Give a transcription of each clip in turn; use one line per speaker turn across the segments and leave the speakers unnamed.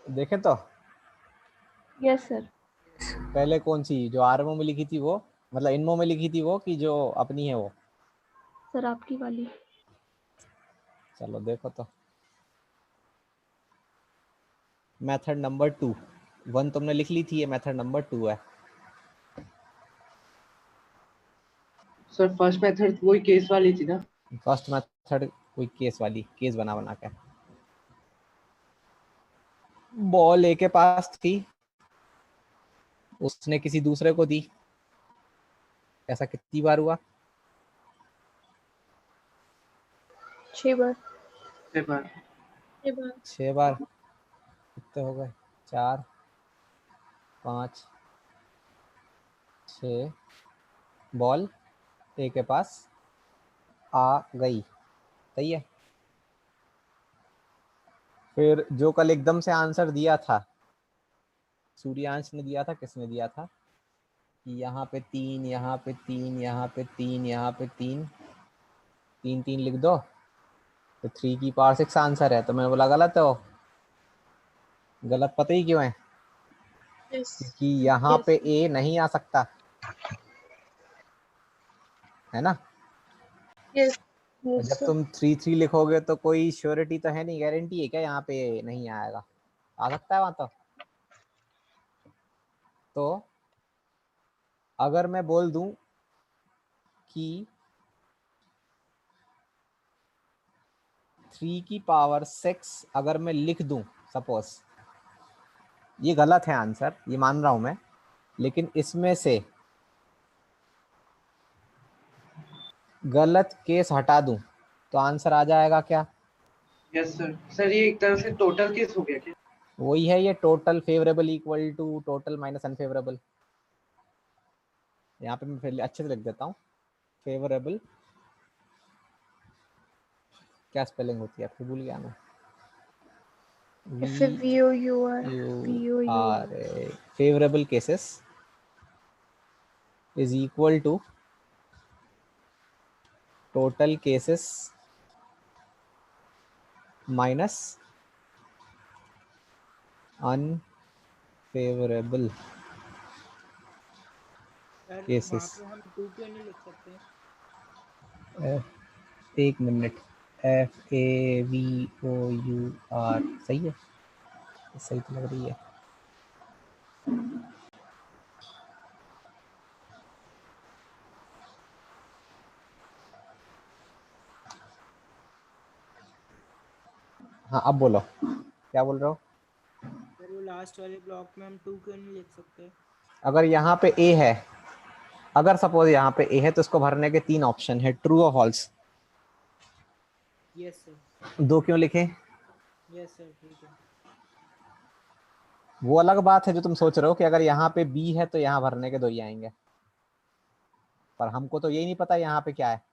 देखें तो
yes sir.
पहले कौन सी, जो आरमो में लिखी थी वो, मतलब इनमो में लिखी थी वो, कि जो अपनी है वो?
सर आपकी वाली।
चलो देखो तो। मेथड नंबर 2, 1 तुमने लिख ली थी, ये मेथड नंबर 2 है।
सर फर्स्ट मेथड वही केस वाली थी ना?
फर्स्ट मेथड कोई केस वाली, केस बना बना के। बॉल ए के पास थी, उसने किसी दूसरे को दी। ऐसा कितनी बार हुआ?
6 बार।
6 बार।
6 बार। कितने हो गए? 4, 5, 6। बॉल ए के पास आ गई, सही है। फिर जो कल एकदम से आंसर दिया था, सूर्यांश ने दिया था, किसने दिया था कि यहाँ पे 3, यहाँ पे 3, यहाँ पे 3, यहाँ पे 3, 3 3 लिख दो तो 3 की पावर 6 आंसर है। तो मैंने बोला गलत है वो। गलत पता ही क्यों है? क्योंकि यहाँ पे ए नहीं आ सकता, है ना। जब तुम 3 3 लिखोगे तो कोई श्योरिटी तो है नहीं, गारंटी है क्या यहाँ पे नहीं आएगा? आ सकता है वहां तो अगर मैं बोल दूं कि 3 की पावर 6 अगर मैं लिख दूं, सपोज, ये गलत है आंसर, ये मान रहा हूं मैं, लेकिन इसमें से गलत केस हटा दूं तो आंसर आ जाएगा क्या?
Yes sir. सर ये एक तरह से टोटल केस हो गया क्या?
वही है, ये total favourable equal to total minus unfavourable. यहाँ पे मैं फिर अच्छे से लिख देता हूँ। फेवरेबल, क्या स्पेलिंग होती है, फिर भूल गया मैं। Favourable cases is equal to total cases minus unfavourable cases.
हम 2 क्यों नहीं लिख सकते?
एक मिनट, FAVOUR सही है, सही तो लग रही है। हाँ अब बोलो, क्या बोल रहे हो?
सर वो लास्ट वाले ब्लॉक में हम 2 क्यों नहीं लिख सकते?
अगर यहाँ पे ए है, अगर सपोज यहाँ पे ए है तो इसको भरने के 3 ऑप्शन है, ट्रू और फॉल्स।
Yes sir.
2 क्यों लिखे?
यस सर ठीक है।
वो अलग बात है जो तुम सोच रहे हो कि अगर यहाँ पे बी है तो यहाँ भरने के 2 ही आएंगे, पर हमको तो यही नहीं पता यहाँ पे क्या है।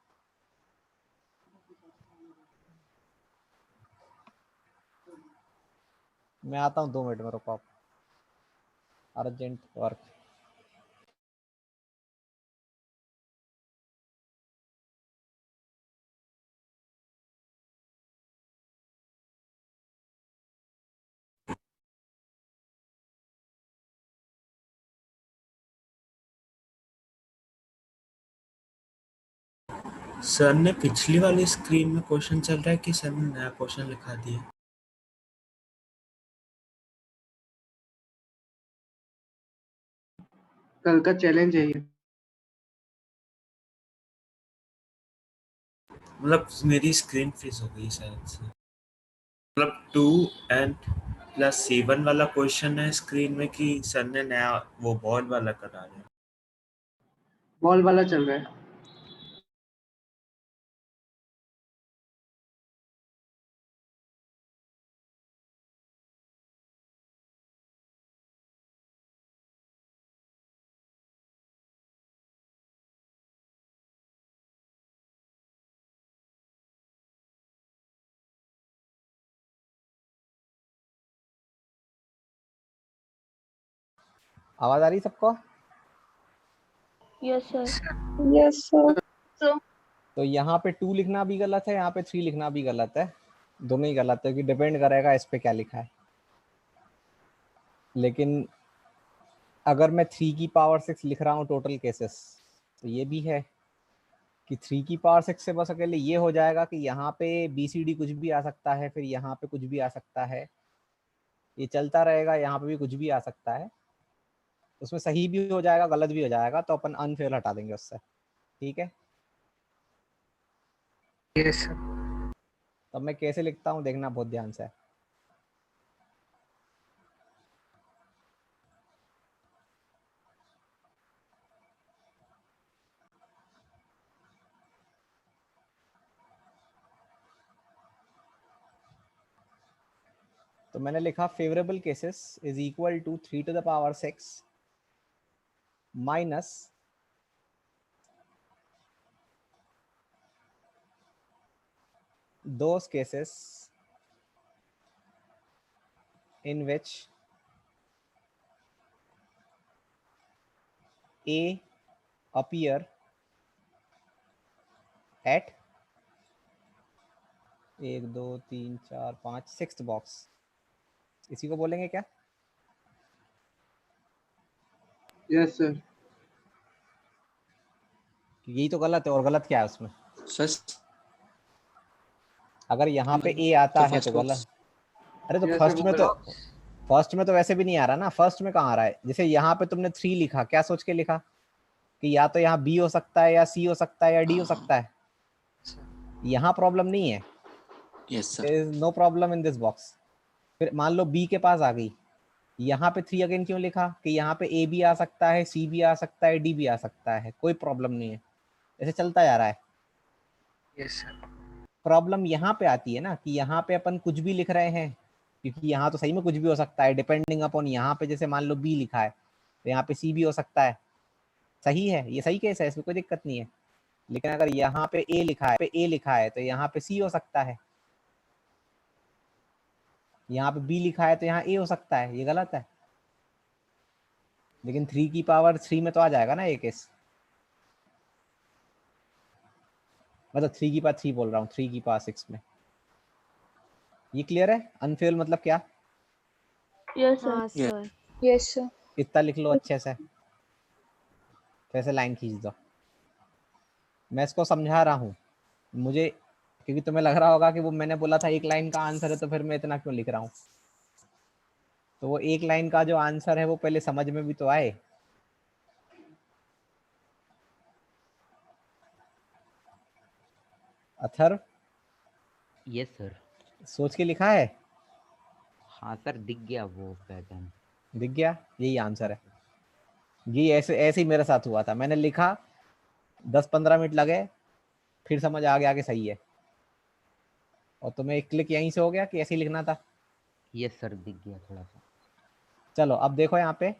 मैं आता हूँ 2 मिनट में, रुको, अर्जेंट वर्क।
सर ने पिछली वाली स्क्रीन में क्वेश्चन चल रहा है कि सर ने नया क्वेश्चन लिखा दिया?
कल का चैलेंज है ये।
मतलब मेरी स्क्रीन फ्रीज हो गई शायद से। मतलब 2n+7 वाला क्वेश्चन है स्क्रीन में कि सर ने नया वो बॉल वाला करा दिया?
बॉल वाला चल रहा है।
आवाज आ रही सबको?
Yes sir.
Yes sir.
तो यहाँ पे 2 लिखना भी गलत है, यहाँ पे 3 लिखना भी गलत है, दोनों ही गलत है, कि डिपेंड करेगा इस पे क्या लिखा है। लेकिन अगर मैं 3 की पावर 6 लिख रहा हूँ टोटल केसेस, तो ये भी है कि 3 की पावर 6 से बस अकेले ये हो जाएगा कि यहाँ पे BCD कुछ भी आ सकता है, फिर यहाँ पे कुछ भी आ सकता है, ये चलता रहेगा, यहाँ पे भी कुछ भी आ सकता है, उसमें सही भी हो जाएगा गलत भी हो जाएगा, तो अपन अनफेयर हटा देंगे उससे। ठीक है,
यस सर।
तब मैं कैसे लिखता हूँ देखना बहुत ध्यान से। तो मैंने लिखा favourable cases is equal to 3 to the power 6 minus those cases in which A appear at 1 2 3 4 5 6th box. इसी को बोलेंगे क्या?
Yes sir.
यही तो गलत है, और गलत क्या है उसमें?
सर
अगर यहाँ पे A आता है तो गलत। अरे तो
यस सर,
फर्स्ट
वो
में तो
गलत।
फर्स्ट में तो वैसे भी नहीं आ रहा ना, फर्स्ट में कहाँ आ रहा है? जैसे यहाँ पे तुमने 3 लिखा, क्या सोच के लिखा कि या तो यहाँ B हो सकता है, या C हो सकता है, या D हो सकता है। यहाँ प्रॉब्लम नहीं है,
yes
there is no problem in this box. फिर मान लो B के पास आ गई, यहाँ पे 3 अगेन क्यों लिखा कि यहाँ पे A भी आ सकता है, C भी आ सकता है, D भी आ सकता है, कोई प्रॉब्लम नहीं है, ऐसे चलता जा रहा है।
Yes sir.
प्रॉब्लम यहाँ पे आती है ना कि यहाँ पे अपन कुछ भी लिख रहे हैं, क्योंकि यहाँ तो सही में कुछ भी हो सकता है डिपेंडिंग अपॉन, यहाँ पे जैसे मान लो B लिखा है तो यहाँ पे C भी हो सकता है। सही है, ये सही केस है, इसमें कोई दिक्कत नहीं है। लेकिन अगर यहाँ पे A लिखा है तो यहाँ पे C हो सकता है, यहाँ पे B लिखा है तो यहाँ A हो सकता है, ये गलत है। लेकिन 3 की पावर 3 में तो आ जाएगा ना ये केस, मतलब 3 की पावर 3 बोल रहा हूँ, 3 की पावर 6 में। ये क्लियर है? अनफेयर मतलब क्या?
Yes sir.
हाँ सर।
Yes sir.
इतना लिख लो अच्छे से, फिर से लाइन खींच दो। मैं इसको समझा रहा हूँ मुझे, क्योंकि तुम्हें लग रहा होगा कि वो मैंने बोला था 1 लाइन का आंसर है तो फिर मैं इतना क्यों लिख रहा हूँ। तो वो 1 लाइन का जो आंसर है वो पहले समझ में भी तो आए। Other
yes sir.
सोच के लिखा है?
हाँ सर, दिख गया वो पैटर्न।
दिख गया, यही आंसर है। ये ऐसे ऐसे ही मेरे साथ हुआ था, मैंने लिखा 10-15 मिनट लगे, फिर समझ आ गया कि सही है। और तुम्हें एक क्लिक यहीं से हो गया कि ऐसे ही लिखना था।
यस सर, दिख गया थोड़ा सा।
चलो अब देखो यहाँ पे,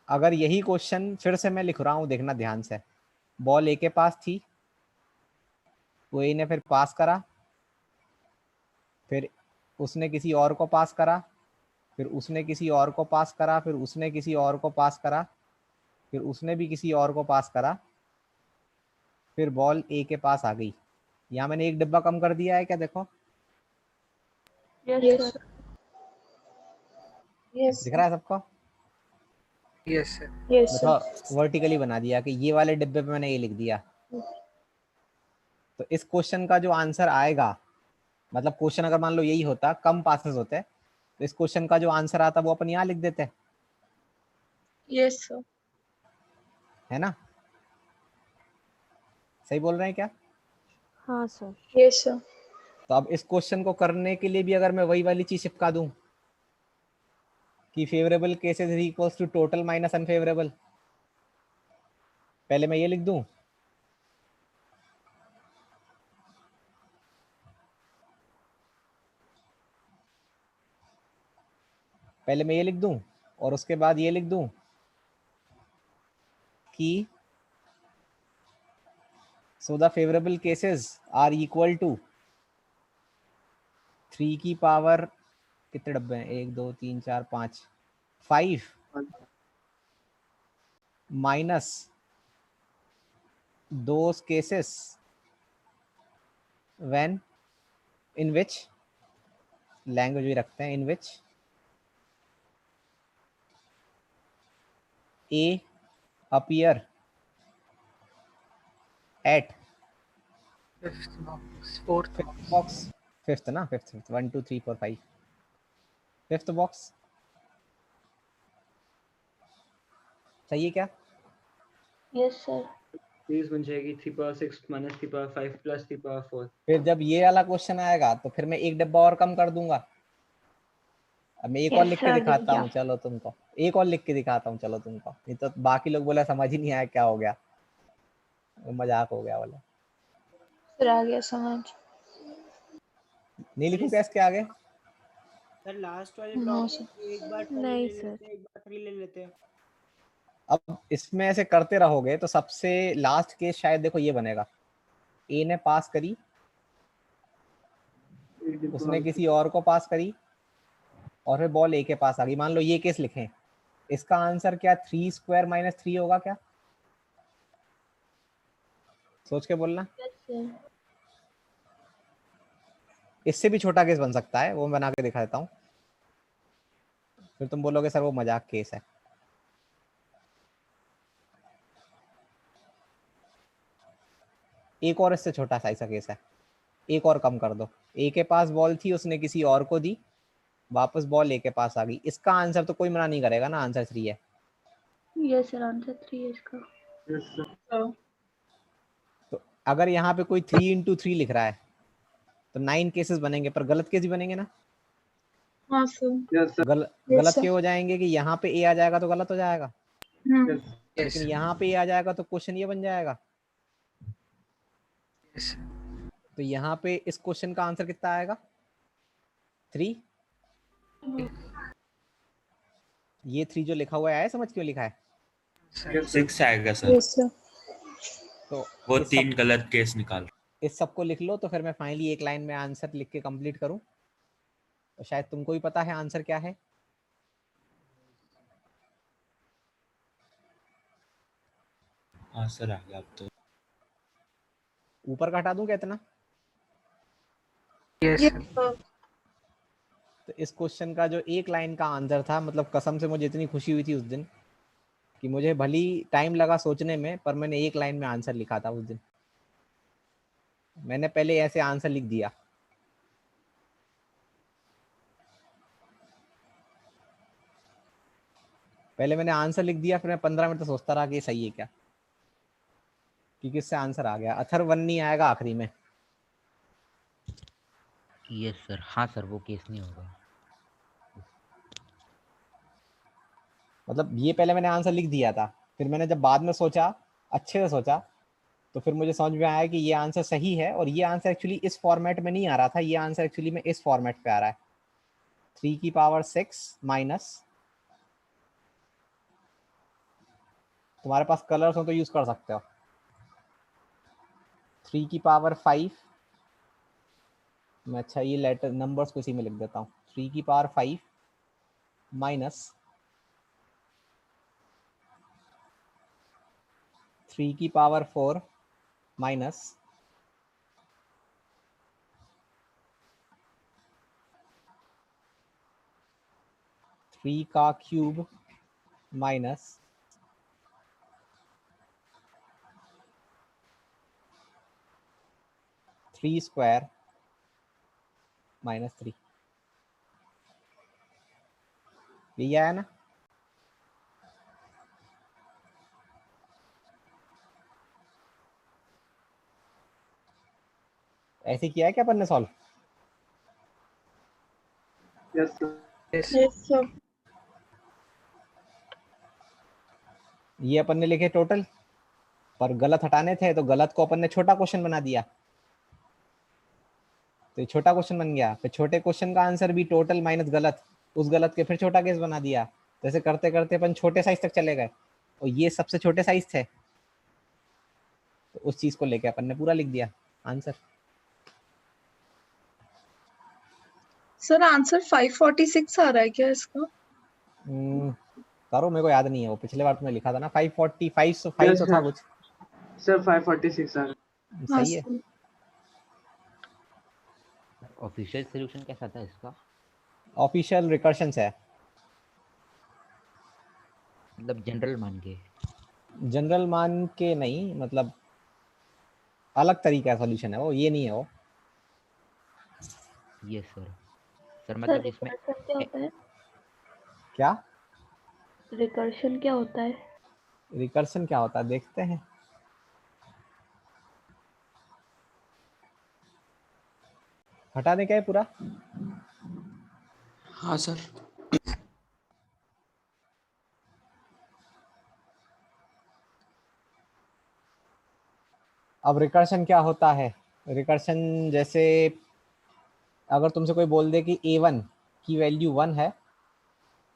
अगर यही क्वेश्चन फिर से मैं लिख रहा हूँ, देखना ध्यान से। बॉल ए के पास थी, वो ए ने फिर पास करा, फिर उसने किसी और को पास करा, फिर उसने किसी और को पास करा, फिर उसने किसी और को पास करा, फिर उसने भी किसी और को पास करा, फिर बॉल ए के पास आ गई। यहाँ मैंने एक डिब्बा कम कर दिया है क्या? देखो
यस सर। यस
दिख रहा है सबको?
Yes sir.
यस
मैं
सर।
थोड़ा वर्टिकली बना दिया कि ये वाले डिब्बे पे मैंने ये लिख दिया। तो इस क्वेश्चन का जो आंसर आएगा, मतलब क्वेश्चन अगर मान लो यही होता, कम पासेस होते, तो इस क्वेश्चन का जो आंसर आता वो अपन यहाँ लिख देते,
यस सर।
है ना? सही बोल रहे हैं क्या?
हाँ सर।
Yes sir.
तो अब इस क्वेश्चन को करने के लिए भी अगर मैं वही वाली चीज चिपका दूं कि favourable cases is equals to total minus unfavourable, पहले मैं ये लिख दूं, पहले मैं ये लिख दूं और उसके बाद ये लिख दूं कि so the favorable cases are equal to 3 की पावर, कितने डब्बे हैं, 1 2 3 4 5 5 minus those cases when in which, language भी रखते हैं, in which A appear at
Fifth box, fourth
fifth
box.
box, fifth ना, fifth 1 2 3 4 5 fifth box, सही है क्या?
Yes, sir.
प्लीज बन जाएगी 3 power 6 minus 3 power 5 plus 3 power 4.
फिर जब ये वाला क्वेश्चन आएगा तो फिर मैं एक डब्बा और कम कर दूंगा। अब मैं एक और
Yes,
लिख के
sir,
दिखाता
दिख
हूँ, चलो तुमको एक और लिख के दिखाता हूँ, चलो तुमको, नहीं तो बाकी लोग बोला समझ ही नहीं आया क्या हो गया, मजाक हो गया बोला।
फिर आ गया समझ।
नहीं लिखूं क्या इसके आगे?
सर लास्ट वाले
No,
ब्लॉक
sir.
में एक बार 2
नहीं,
ले
sir.
लेते हैं, एक बार 3 ले लेते हैं।
अब इसमें ऐसे करते रहोगे तो सबसे लास्ट केस शायद देखो ये बनेगा, ए ने पास करी, उसने किसी और को पास करी और फिर बॉल ए के पास आ गई, मान लो ये केस लिखें, इसका आंसर क्या 3 स्क्वायर माइनस 3 होगा क्या? सोच के बोलना।
Yes, sir.
इससे भी छोटा केस बन सकता है, वो मैं बना के दिखा देता हूँ, फिर तुम बोलोगे सर वो मजाक केस है। एक और इससे छोटा साइज का केस है, एक और कम कर दो, ए के पास बॉल थी, उसने किसी और को दी, वापस बॉल ए के पास आ गई, इसका आंसर तो कोई मना नहीं करेगा ना, आंसर 3 है।
Yes, sir. Answer 3 है इसका।
Yes, sir.
तो अगर यहाँ पे कोई 3 into 3 लिख रहा है तो 9 केसेस बनेंगे, पर गलत केस ही बनेंगे ना।
हाँ सर।
Yes, sir.
गलत क्यों हो जाएंगे कि यहाँ पे ए आ जाएगा तो गलत हो जाएगा,
Yes.
लेकिन यहाँ पे ए आ जाएगा तो क्वेश्चन ये बन जाएगा।
Yes.
तो यहाँ पे इस क्वेश्चन का आंसर कितना आएगा 3। ये 3 जो लिखा हुआ है समझ क्यों लिखा है?
Yes, sir.
6 आएगा सर।
Yes, sir.
तो
वो
इस
3 गलत केस निकाल।
इस सबको लिख लो तो फिर मैं फाइनली एक लाइन में आंसर लिख के कंप्लीट करूं, तो शायद तुमको भी पता है आंसर क्या है।
आंसर आ गया अब तो।
ऊपर का हटा दूं क्या इतना?
Yes,
Yes,
sir.
sir.
तो इस क्वेश्चन का जो एक लाइन का आंसर था, मतलब कसम से मुझे इतनी खुशी हुई थी उस दिन कि मुझे भली टाइम लगा सोचने में, पर मैंने एक लाइन में आंसर लिखा था उस दिन। मैंने पहले ऐसे आंसर लिख दिया, पहले मैंने आंसर लिख दिया, फिर मैं 15 मिनट तो सोचता रहा कि ये सही है क्या, क्योंकि इससे आंसर आ गया। अथर्वन्नी आएगा आखिरी में।
यस सर, हाँ सर, वो केस नहीं होगा।
मतलब ये पहले मैंने आंसर लिख दिया था, फिर मैंने जब बाद में सोचा, अच्छे से सोचा, तो फिर मुझे समझ में आया कि ये आंसर सही है, और ये आंसर एक्चुअली इस फॉर्मेट में नहीं आ रहा था, ये आंसर एक्चुअली में इस फॉर्मेट पे आ रहा है, 3 की पावर 6 माइनस, तुम्हारे पास कलर्स हो तो यूज कर सकते हो, 3 की पावर 5, मैं अच्छा ये लेटर नंबर्स को इसी में लिख देता हूँ, 3 की पावर 5 माइनस 3 की पावर 4 माइनस 3 का क्यूब माइनस 3 स्क्वायर माइनस 3, यही आया ना? ऐसे किया है क्या अपन ने solve?
Yes, sir. Yes.
Yes, sir.
ये अपन ने लिखे टोटल, पर गलत हटाने थे तो गलत को अपन ने छोटा क्वेश्चन बना दिया, तो ये छोटा क्वेश्चन बन गया, फिर छोटे क्वेश्चन का आंसर भी टोटल माइनस गलत, उस गलत के फिर छोटा केस बना दिया, तो ऐसे करते करते अपन छोटे साइज तक चले गए, और ये सबसे छोटे साइज थे, तो उस चीज को लेके अपन ने पूरा लिख दिया आंसर।
सर आंसर 546 आ रहा है क्या इसका?
करो, मेरे को याद नहीं है, वो पिछले बार तुमने लिखा था ना 545, तो 5
Yes,
तो था
sir.
कुछ।
Sir, 546, sir.
हाँ
सही है।
सर।
ऑफिशियल सोल्यूशन कैसा था इसका?
ऑफिशियल रिकर्शन से है,
मतलब जनरल मान के।
जनरल मान के नहीं, मतलब अलग तरीका का सॉल्यूशन है वो, ये नहीं है वो।
Yes sir. सर
सर
मतलब इसमें
रिकर्शन क्या होता है?
क्या
रिकर्शन क्या होता है?
रिकर्शन क्या होता है देखते हैं। हटा दें क्या है पूरा?
हाँ सर।
अब रिकर्शन क्या होता है? रिकर्शन जैसे अगर तुमसे कोई बोल दे कि a1 की वैल्यू 1 है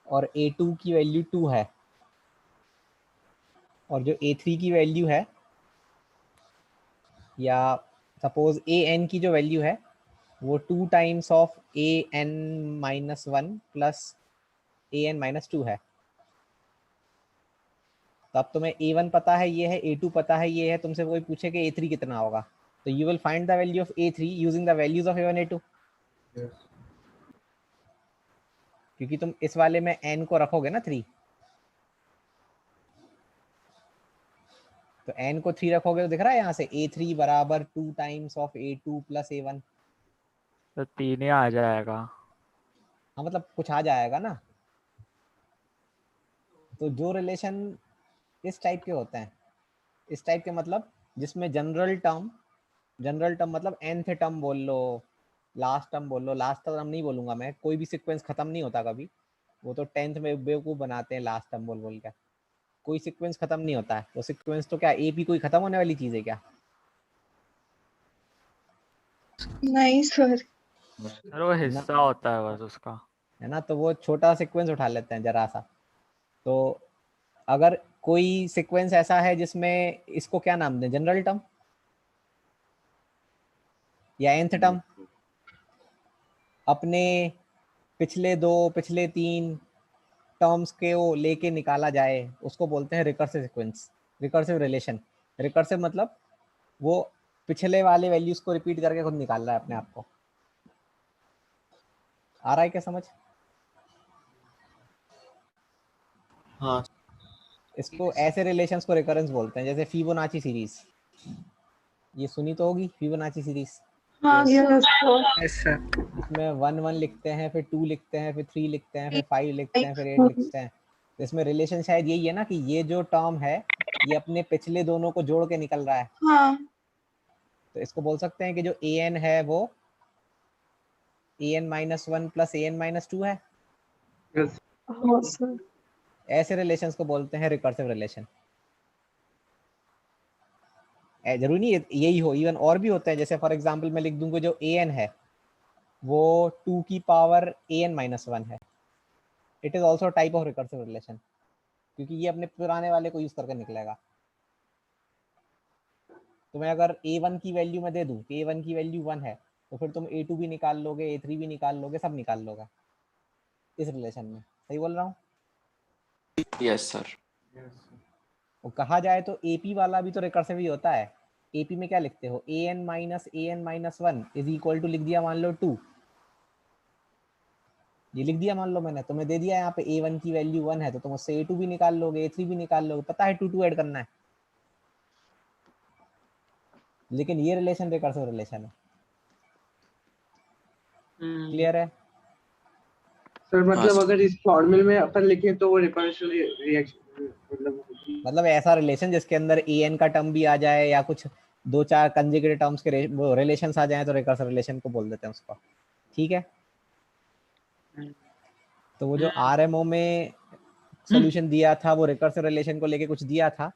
और a2 की वैल्यू 2 है, और जो a3 की वैल्यू है, या सपोज an की जो वैल्यू है वो 2 times of an minus 1 plus an minus 2 है, तो अब तुम्हें a1 पता है ये है, a2 पता है ये है, तुमसे कोई पूछे कि a3 कितना होगा, तो you will find the value of a3 using the values of a1 a2, क्योंकि तुम इस वाले में n को रखोगे ना 3, तो n को 3 रखोगे तो दिख रहा है यहाँ से a3 बराबर 2 times of a2 plus a1।
तो 3 ही आ जाएगा।
हाँ मतलब कुछ आ जाएगा ना। तो जो रिलेशन इस टाइप के होते हैं, इस टाइप के मतलब जिसमें जनरल टर्म मतलब nth टर्म बोल लो, लास्ट टर्म बोल लो, लास्ट टर्म नहीं बोलूंगा मैं, कोई भी सीक्वेंस खत्म नहीं होता कभी, वो तो 10th में बेवकूफ बनाते हैं लास्ट टर्म बोल बोल के, कोई सीक्वेंस खत्म नहीं होता है, वो सीक्वेंस तो क्या AP कोई खत्म होने वाली चीज है क्या?
नहीं सर।
सर वो हिस्सा होता है बस उसका।
है ना, तो वो छोटा सीक्वेंस उठा लेते हैं जरा सा। तो अगर कोई सीक्वेंस ऐसा है जिसमें इसको क्या नाम दें, जनरल टर्म या nth टर्म, अपने पिछले 2 पिछले 3 टर्म्स के वो लेके निकाला जाए, उसको बोलते हैं recursive sequence, recursive relation. Recursive मतलब वो पिछले वाले वैल्यूज को रिपीट करके खुद निकाल रहा है अपने आप को। आ रहा है क्या समझ?
हाँ
इसको ऐसे रिलेशंस को रिकरेंस बोलते हैं, जैसे फिबोनाची सीरीज, ये सुनी तो होगी फिबोनाची सीरीज।
हाँ सर।
Yes sir.
इसमें 1 1 लिखते हैं, फिर 2 लिखते हैं, फिर 3 लिखते हैं, फिर 5 लिखते हैं, फिर 8 लिखते हैं। तो इसमें रिलेशन शायद यही है ना कि ये जो टर्म है ये अपने पिछले दोनों को जोड़ के निकल रहा है,
हाँ
तो इसको बोल सकते हैं कि जो an है वो an minus 1 plus an minus 2 है।
यस
हाँ सर।
ऐसे रिलेशंस को बोलते हैं रिकर्सिव रिलेशन। जरूरी नहीं यही हो, इवन और भी होते हैं, जैसे फॉर एग्जांपल मैं लिख दूंगा जो an है वो 2 की पावर an माइनस 1 है, it is also type of recursive relation, क्योंकि ये अपने पुराने वाले को यूज करके निकलेगा। तो मैं अगर a1 की वैल्यू में दे दूं कि a1 की वैल्यू 1 है, तो फिर तुम a2 भी निकाल लोगे, a3 भी निकाल लोगे, सब निकाल लोगे इस रिलेशन में। सही बोल रहा हूँ?
Yes sir.
और कहा जाए तो AP वाला भी तो रिकर्सिव ही होता है। AP में क्या लिखते हो, an minus 1 is equal to लिख दिया मान लो 2, ये लिख दिया मान लो मैंने, तुम्हें दे दिया यहाँ पे a1 की वैल्यू 1 है, तो तुम उससे a2 भी निकाल लोगे, a3 भी निकाल लोगे, पता है 2 2 ऐड करना है। लेकिन ये रिलेशन रिकर्सिव रिलेशन है। क्लियर है?
सर मतलब
हाँ,
अगर इस फॉर्मूले में अपन लिखें तो वो रिकर्सिव रिएक्शन
मतलब ऐसा रिलेशन जिसके अंदर an का टर्म भी आ जाए या कुछ 2 4 कंजुगेटेड टर्म्स के रिलेशंस आ जाए तो रिकर्सिव रिलेशन को बोल देते हैं उसको। ठीक है, तो वो जो RMO में सॉल्यूशन दिया था वो रिकर्सिव रिलेशन को लेके कुछ दिया था,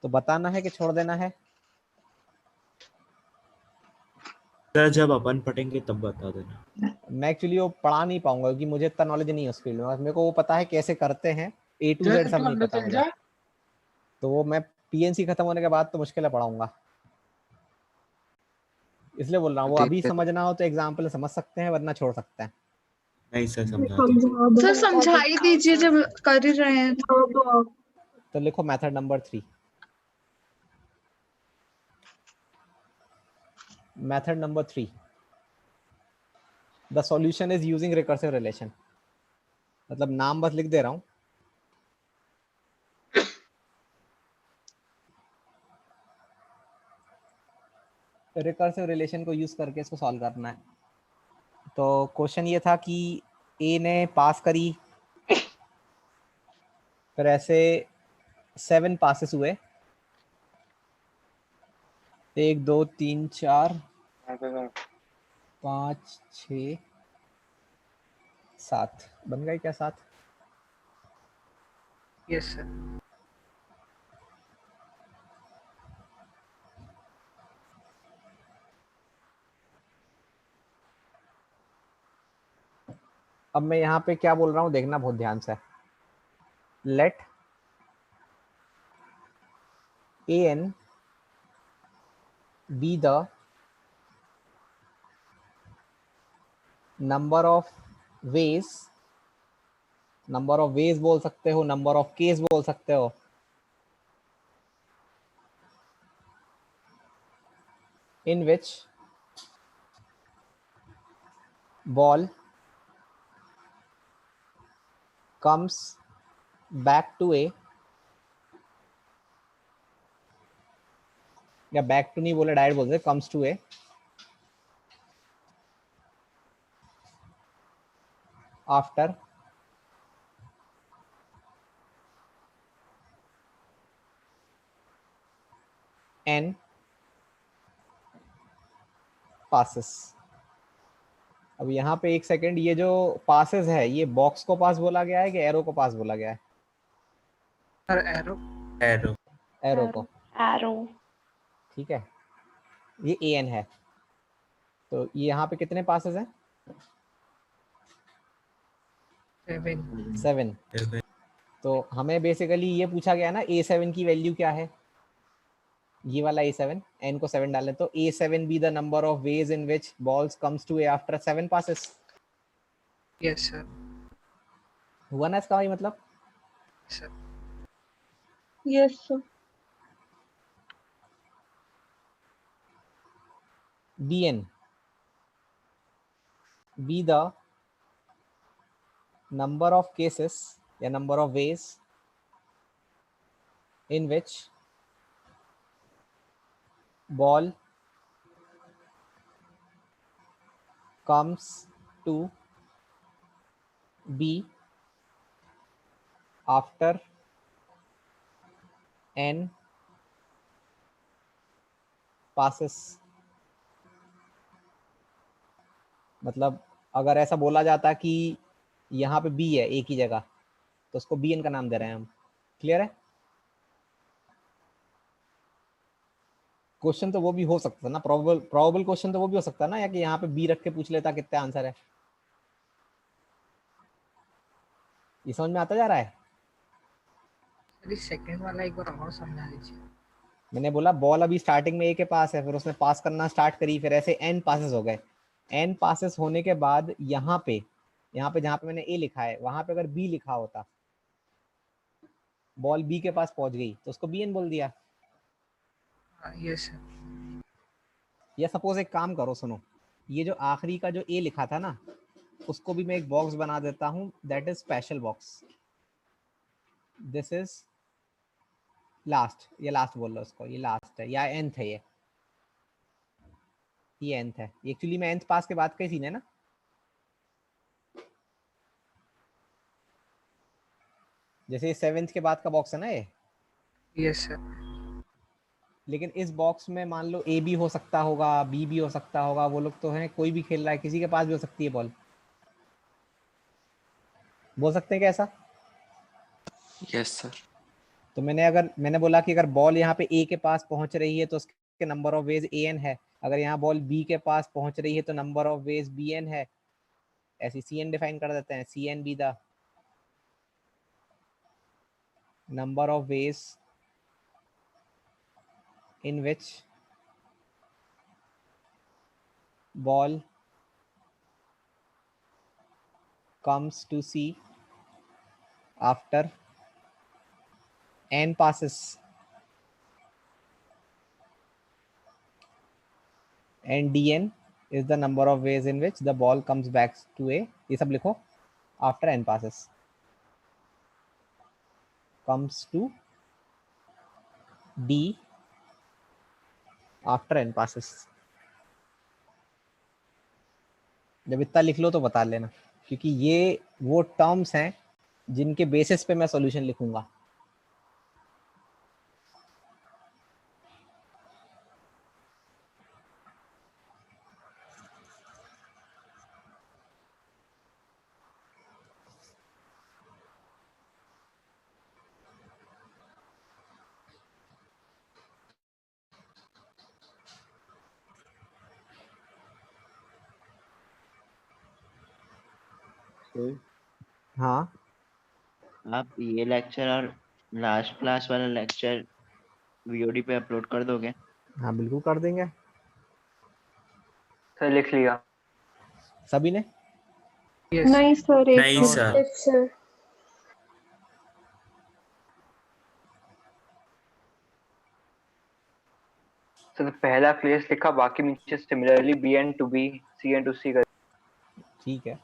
तो बताना है कि छोड़ देना है?
सर जब अपन पढ़ेंगे तब बता देना।
मैं एक्चुअली वो पढ़ा नहीं पाऊंगा क्योंकि मुझे इतना नॉलेज नहीं है उस फील्ड में, मेरे को वो पता है कैसे करते हैं, A to Z सब नहीं पता मुझे, तो वो मैं PNC खत्म होने के बाद तो मुश्किल है पढ़ाऊंगा, इसलिए बोल रहा हूँ। वो अभी समझना हो तो एग्जाम्पल समझ सकते हैं, वरना छोड़ सकते हैं।
नहीं सर समझा दो।
सर समझा ही दीजिए जब कर ही रहे हैं तो।
तो लिखो method number 3। Method number 3, the solution is using recursive relation, मतलब नाम बस लिख दे रहा हूँ। रिकर्सिव रिलेशन को यूज करके इसको सॉल्व करना है। तो क्वेश्चन ये था कि ए ने पास करी, फिर ऐसे 7 पासेस हुए, 1 2 3 4 5 6 7 बन गए क्या? 7।
Yes sir.
अब मैं यहाँ पे क्या बोल रहा हूँ देखना बहुत ध्यान से। Let an be the number of ways, number of ways बोल सकते हो, नंबर ऑफ केस बोल सकते हो, in which ball comes back to a, या बैक टू नहीं बोले, डायरेक्ट बोलते comes to a after n passes। अब यहाँ पे एक सेकंड, ये जो पासेस है ये बॉक्स को पास बोला गया है कि एरो को पास बोला गया है?
Sir arrow.
एरो।
एरो को,
एरो।
ठीक है। ये an है, तो ये यहाँ पे कितने पासेस हैं? 7। तो हमें बेसिकली ये पूछा गया ना a7 की वैल्यू क्या है, ये वाला a7, n को 7 डालें तो a7 be the number of ways in which balls comes to a after 7 passes।
Yes sir.
हुआ ना इसका भाई मतलब?
Sir
yes sir.
bn be the number of cases या number of ways in which ball comes to B after n passes। मतलब अगर ऐसा बोला जाता कि यहाँ पे B है A की जगह, तो उसको bn का नाम दे रहे हैं हम। क्लियर है? क्वेश्चन तो वो भी हो सकता है ना, प्रोबेबल क्वेश्चन तो वो भी हो सकता है ना, या कि यहाँ पे बी रख के पूछ लेता कितने आंसर है। ये समझ में आता जा रहा है?
सेकंड वाला एक बार और समझा दीजिए।
मैंने बोला बॉल अभी स्टार्टिंग में ए के पास है, फिर उसने पास करना स्टार्ट करी, फिर ऐसे एन पासेस हो गए। एन पासेस होने के बाद यहाँ पे जहाँ पे मैंने ए लिखा है वहां पे अगर बी लिखा होता, बॉल बी के पास पहुंच गई तो उसको बी एन बोल दिया।
Yes sir.
या सपोज एक काम करो, सुनो, ये जो आखिरी का जो ए लिखा था ना, उसको भी मैं एक बॉक्स बना देता हूँ, that is special box. This is last, ये लास्ट बोल लो उसको, ये लास्ट है या एंथ है, ये एंथ है। एक्चुअली में एंथ पास के बाद का ही सीन है ना। जैसे 7th के बाद का बॉक्स है ना ये।
Yes sir.
लेकिन इस बॉक्स में मान लो ए भी हो सकता होगा, बी भी हो सकता होगा, वो लोग तो हैं, कोई भी खेल रहा है, किसी के पास भी हो सकती है बॉल। बोल सकते हैं क्या ऐसा?
Yes sir.
तो मैंने बोला कि अगर बॉल यहाँ पे ए के पास पहुंच रही है तो उसके number of ways a n है, अगर यहाँ बॉल बी के पास पहुंच रही है तो number of ways b n है। ऐसे सी एन डिफाइन कर देते हैं, c n B the number of ways in which ball comes to C after n passes, and dn is the number of ways in which the ball comes back to A, ये सब लिखो, after n passes, comes to D after n passes। जब इतना लिख लो तो बता लेना, क्योंकि ये वो टर्म्स हैं जिनके बेसिस पे मैं सॉल्यूशन लिखूंगा। हाँ
आप ये लेक्चर और लास्ट क्लास वाला लेक्चर वीओडी पे अपलोड कर दोगे?
हाँ बिल्कुल कर देंगे।
सर लिख लिया।
सभी ने?
नहीं सर,
नहीं सर।
एक सर।
सर पहला क्लेश लिखा, बाकी नीचे similarly B and two B, C and two C कर।
ठीक है।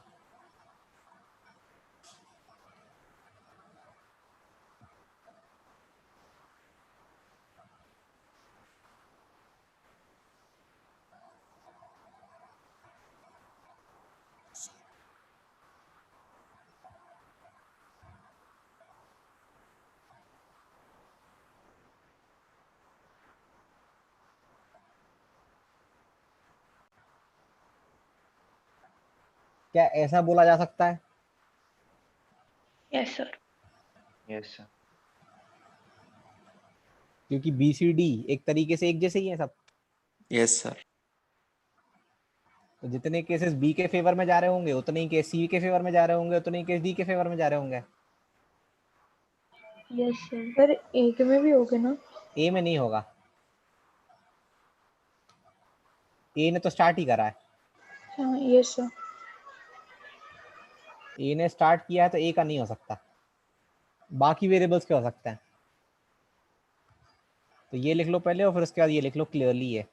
क्या ऐसा बोला जा सकता है?
Yes sir.
Yes sir.
क्योंकि बी सी डी एक तरीके से एक जैसे ही है सब।
Yes, sir.
तो जितने केसेस बी के फेवर में जा रहे होंगे उतने ही केस सी के फेवर में जा रहे होंगे, उतने ही केस डी के फेवर में जा रहे होंगे।
Yes sir. सर एक में भी होगे ना?
ए में नहीं होगा, ए ने तो स्टार्ट ही करा है।
हाँ यस सर।
ए ने स्टार्ट किया है तो ए का नहीं हो सकता, बाकी वेरिएबल्स के हो सकते हैं। तो ये लिख लो पहले और फिर उसके बाद ये लिख लो क्लियरली है।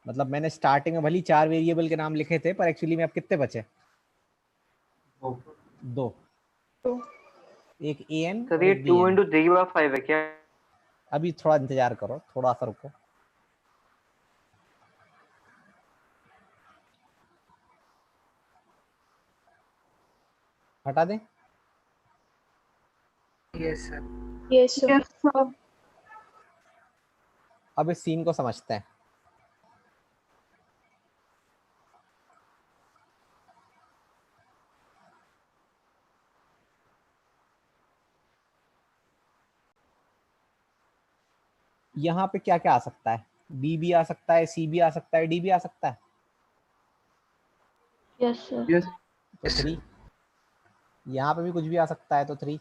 मतलब मैंने स्टार्टिंग में भली 4 वेरिएबल के नाम लिखे थे, पर एक्चुअली में अब कितने बचे? 2।
तो
एक ए एन
सर
और
ये
एक बी
2
एन।
इंटू 3/5 है क्या?
अभी थोड़ा इंतजार करो, थोड़ा सा रुको। हटा दें?
Yes sir.
Yes sir.
अब इस सीन को समझते हैं। यहाँ पे क्या क्या आ सकता है? बी भी आ सकता है, सी भी आ सकता है, डी भी आ सकता है।
Yes sir.
यस
तो 3। यहाँ पे भी कुछ भी आ सकता है तो 3।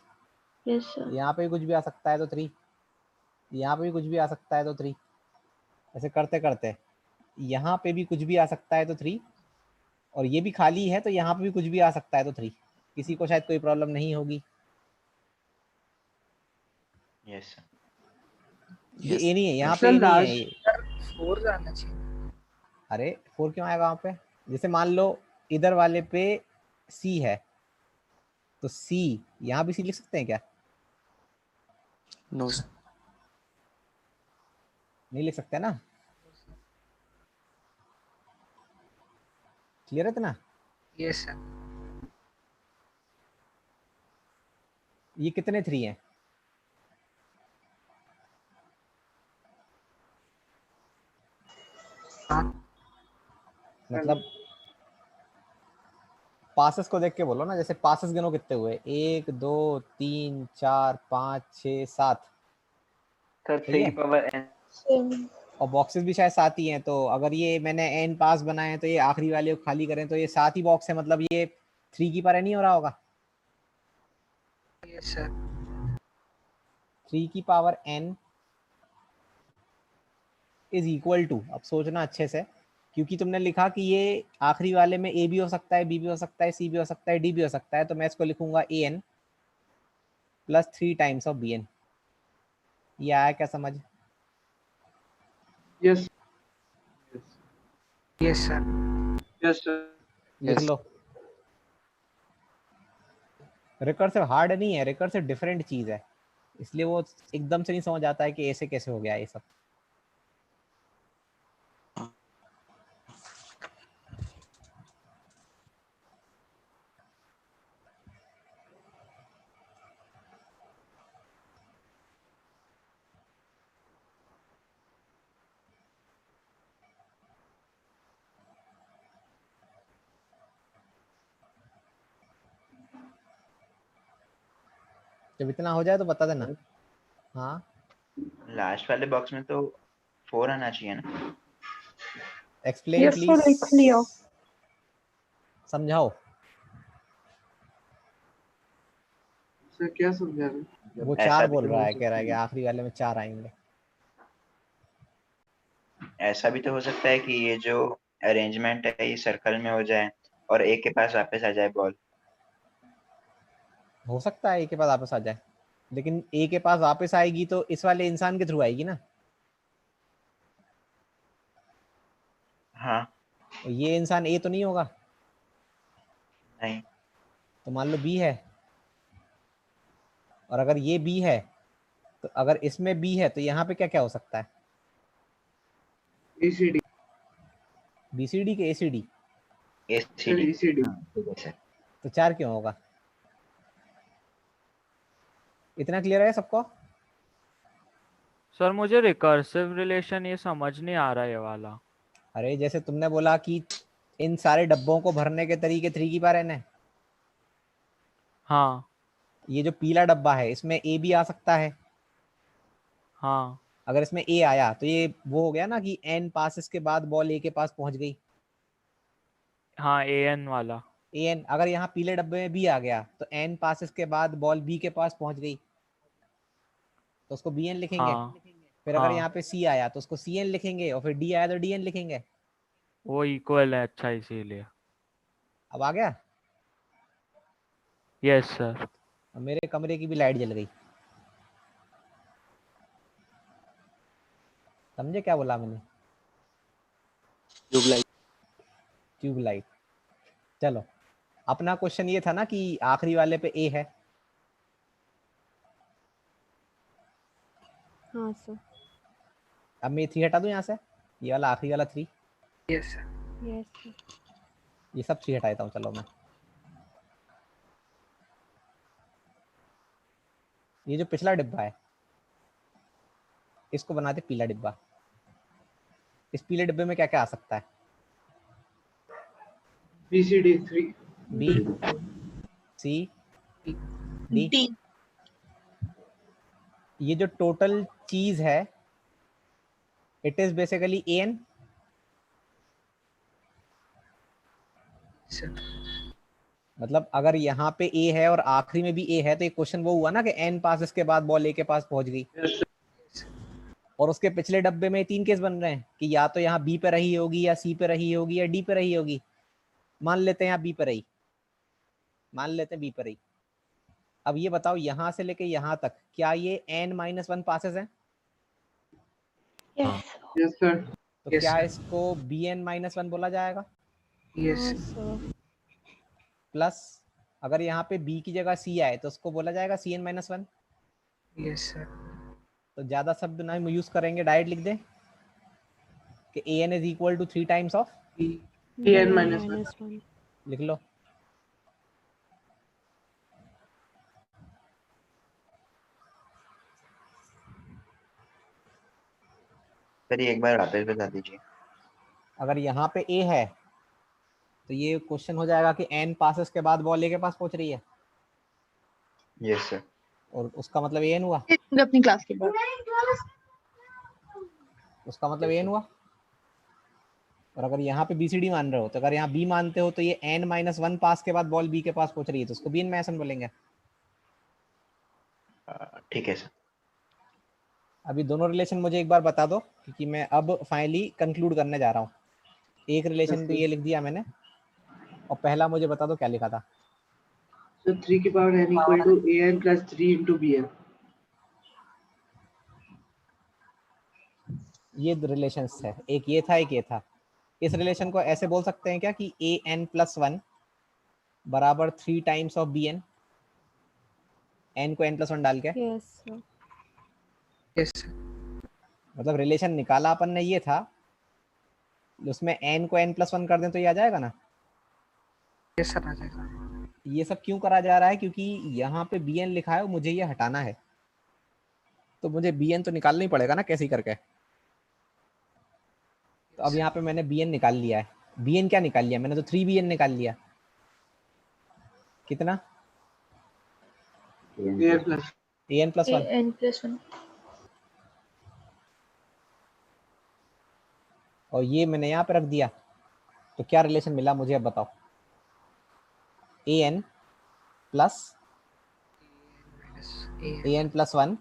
Yes sir.
यहाँ पे भी कुछ भी आ सकता है तो 3। यहाँ पे भी कुछ भी आ सकता है तो 3। ऐसे करते करते यहाँ पे भी कुछ भी आ सकता है तो 3, और ये भी खाली है तो यहाँ पे भी कुछ भी आ सकता है तो 3। किसी को शायद कोई प्रॉब्लम नहीं होगी।
Yes sir.
ये
Yes.
ए नहीं है, यहाँ पे
सर
ए नहीं है
लास्ट 4 जाना चाहिए।
अरे 4 क्यों आएगा वहाँ पे? जैसे मान लो इधर वाले पे सी है तो सी, यहाँ भी सी लिख सकते हैं क्या?
No, sir.
नहीं लिख सकते ना? क्लियर है इतना?
Yes sir.
ये कितने 3 हैं?
हाँ
मतलब पासेस को देख के बोलो ना, जैसे पासेस गिनो कितने हुए, 1 2 3 4 5 6 7।
सर
सही है।
3/n।
सेम।
और बॉक्सेस भी शायद 7 ही हैं, तो अगर ये मैंने एन पास बनाए हैं तो ये आखिरी वाले को खाली करें तो ये 7 ही बॉक्स है, मतलब ये 3 की पावर नहीं हो रहा होगा।
Yes sir.
3 की power n is equal to, अब सोचना अच्छे से, क्योंकि तुमने लिखा कि ये आखिरी वाले में a भी हो सकता है, b भी हो सकता है, c भी हो सकता है, d भी हो सकता है, तो मैं इसको लिखूंगा an plus 3 times of bn। ये आया क्या समझ?
Yes yes sir.
Yes sir.
लिख
Yes.
लो। रिकर्सिव हार्ड नहीं है, रिकर्सिव डिफरेंट चीज है, इसलिए वो एकदम से नहीं समझ आता है कि ऐसे कैसे हो गया ये सब। जब इतना हो जाए तो बता देना। हाँ
लास्ट वाले बॉक्स में तो 4 आना चाहिए ना।
एक्सप्लेन
यस
प्लीज,
सर, लिख लिया।
समझाओ।
सर क्या समझा रहे?
वो
ऐसा
4
भी
बोल
तो
रहा
हो
है, कह रहा है कि
सकता
आखिरी वाले में 4 आएंगे।
ऐसा भी तो हो सकता है कि ये जो अरेंजमेंट है ये सर्कल में हो जाए और एक के पास वापस आ जाए बॉल।
हो सकता है ए के पास वापस आ जाए, लेकिन ए के पास वापस आएगी तो इस वाले इंसान के थ्रू आएगी ना।
हाँ।
और ये इंसान ए तो नहीं होगा,
नहीं।
तो मान लो बी है। और अगर ये बी है तो अगर इसमें बी है तो यहाँ पे क्या क्या हो सकता है?
ACD।
बीसीडी के एसीडी।
Sir
ACD।
ACD।
तो 4 क्यों होगा? इतना क्लियर है सबको?
सर मुझे रिकर्सिव रिलेशन ये समझ नहीं आ रहा है ये वाला।
अरे जैसे तुमने बोला कि इन सारे डब्बों को भरने के तरीके 3 की पावर n है।
हाँ
ये जो पीला डब्बा है इसमें ए भी आ सकता है।
हाँ
अगर इसमें ए आया तो ये वो हो गया ना कि n पासेस के बाद बॉल ए के पास पहुंच गई।
हाँ AN वाला।
एन अगर यहाँ पीले डब्बे में बी आ गया तो n पासेस के बाद बॉल बी के पास पहुंच गई, तो उसको bn लिखेंगे।
हाँ
फिर अगर यहाँ
हाँ
पे सी आया तो उसको cn लिखेंगे, और फिर डी आया तो dn लिखेंगे।
वो इक्वल है, अच्छा इसीलिए।
अब आ गया?
Yes sir.
अब मेरे कमरे की भी लाइट जल गई। समझे क्या बोला मैंने? ट्यूबलाइट। चलो, अपना क्वेश्चन ये था ना कि आखिरी वाले पे ए है।
हाँ सर।
अब मैं 3 हटा दूं यहाँ से, ये वाला आखिरी वाला 3।
Yes sir.
Yes sir.
ये सब 3 हटा देता हूँ। चलो मैं ये जो पिछला डिब्बा है इसको बनाते पीला डिब्बा। इस पीले डिब्बे में क्या क्या आ सकता है?
BCD 3।
B, C, D.
D.
ये जो टोटल चीज है इट इज बेसिकली एन। मतलब अगर यहाँ पे ए है और आखिरी में भी ए है तो ये क्वेश्चन वो हुआ ना कि एन पासेस के बाद बॉल ए के पास पहुंच गई। और उसके पिछले डब्बे में 3 केस बन रहे हैं कि या तो यहाँ बी पे रही होगी, या सी पे रही होगी, या डी पे रही होगी। मान लेते हैं यहाँ बी पे रही, मान लेते हैं बी पे रही। अब ये बताओ यहाँ से लेके यहाँ तक क्या ये n-1 पासेस हैं?
Yes
yes sir.
तो
Yes,
क्या
sir.
इसको bn-1 बोला जाएगा?
Yes
sir.
प्लस अगर यहाँ पे b की जगह c आए तो उसको बोला जाएगा cn-1।
Yes sir.
तो ज्यादा शब्द ना यूज करेंगे, डायरेक्ट लिख दें कि an is equal to 3 times of
bn-1।
लिख लो।
सर ये एक बार वापस बता दीजिए।
अगर यहाँ पे a है तो ये क्वेश्चन हो जाएगा कि n पासेस के बाद बॉल a के पास पहुंच रही है,
यस सर।
और उसका मतलब an हुआ।
अपनी क्लास के बाद।
उसका मतलब an हुआ। और अगर यहाँ पे BCD मान रहे हो तो अगर यहाँ B मानते हो तो ये n-1 पास के बाद बॉल B के पास पहुंच रही है तो उसको bn-1 बोलेंगे।
ठीक है सर।
अभी दोनों रिलेशन मुझे एक बार बता दो, क्योंकि मैं अब फाइनली कंक्लूड करने जा रहा हूँ। एक रिलेशन तो ये लिख दिया मैंने, और पहला मुझे बता दो क्या लिखा था।
So 3 की power n equal to an plus 3 into bn।
ये रिलेशंस है, एक ये था एक ये था। इस रिलेशन को ऐसे बोल सकते हैं क्या कि an+1 बराबर 3 टाइम्स ऑफ bn, n को n+1 डाल के।
Yes sir.
Yes sir.
मतलब रिलेशन निकाला अपन ने ये था, उसमें n को n+1 कर दें तो ये आ जाएगा ना।
यस सर, आ जाएगा।
ये सब क्यों करा जा रहा है? क्योंकि यहाँ पे bn लिखा है और मुझे ये हटाना है, तो मुझे bn तो निकालना ही पड़ेगा ना कैसे ही करके। तो अब यहाँ पे मैंने bn निकाल लिया है। bn क्या निकाल लिया मैंने? तो 3bn निकाल लिया। कितना?
AN plus
an plus 1
an+1
और ये मैंने यहाँ पे रख दिया, तो क्या रिलेशन मिला मुझे अब बताओ। an plus an plus 1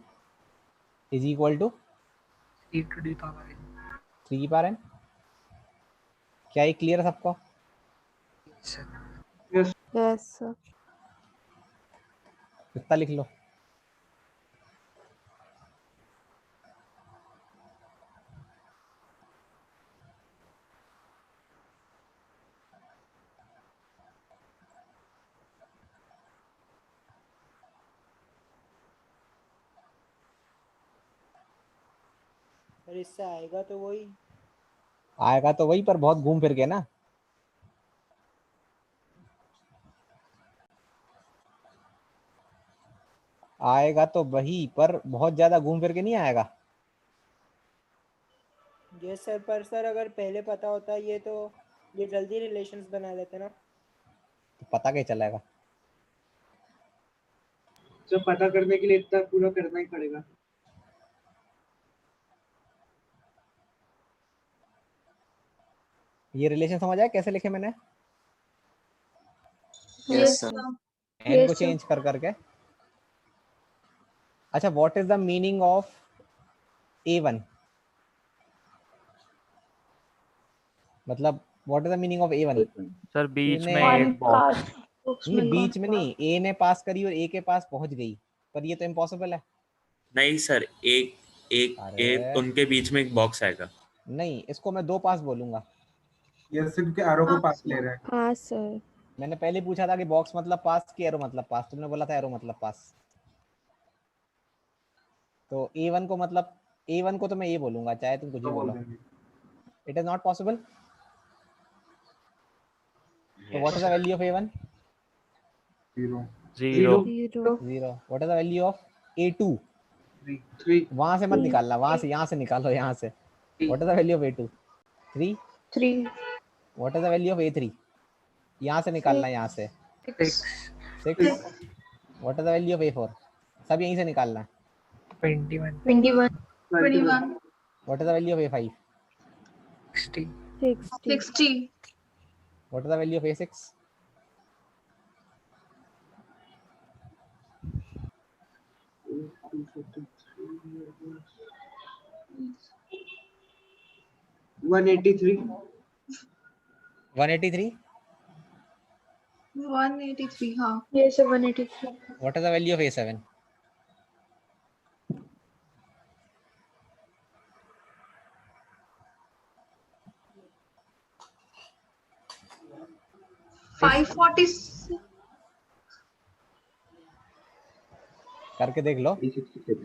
is equal to
3 to the power n.
3 की पावर n। क्या ये क्लियर है सबको?
yes
yes sir.
इतना लिख लो।
पर इससे आएगा तो वही।
आएगा तो वही, पर बहुत घूम फिर के ना। आएगा तो वही, पर बहुत ज्यादा घूम फिर के नहीं आएगा।
ये सर, पर सर अगर पहले पता होता ये तो ये जल्दी रिलेशंस बना लेते ना।
तो पता क्या चलेगा?
तो पता करने के लिए इतना पूरा करना ही पड़ेगा।
ये रिलेशन समझ आया कैसे लिखे मैंने?
Yes sir.
एन को चेंज कर करके। अच्छा, what is the meaning of A1? मतलब what is the meaning of A1?
Sir बीच में
इन्हें-
एक बॉक्स।
नहीं, बीच में नहीं, ए ने पास करी और ए के पास पहुंच गई, पर ये तो इम्पॉसिबल है।
नहीं सर, एक एक
अरे।
एक उनके बीच में एक बॉक्स आएगा।
नहीं, इसको मैं 2 पास बोलूंगा।
ये सिर्फ के एरो को पास ले रहा है।
हाँ सर।
मैंने पहले पूछा था कि बॉक्स मतलब पास की एरो मतलब पास, तुमने बोला था एरो मतलब पास। तो A1 को मतलब A1 को तो मैं ये बोलूंगा, चाहे तुम कुछ भी बोलो। It is not possible. तो what is the value of A1?
0
0। What is the value of A2?
3
वहां से मत निकालना, वहां से, यहाँ से निकालो, यहाँ से। What is the value of A2? 3। What is the value of A3? यहाँ से निकालना, यहाँ से 6। What is the value of A4? सब यहीं से निकालना है।
21
what is the value of A5?
60
what is the value of A6?
183
183।
183 हाँ ये sir 183
what is the value of A7?
546
करके देख लो।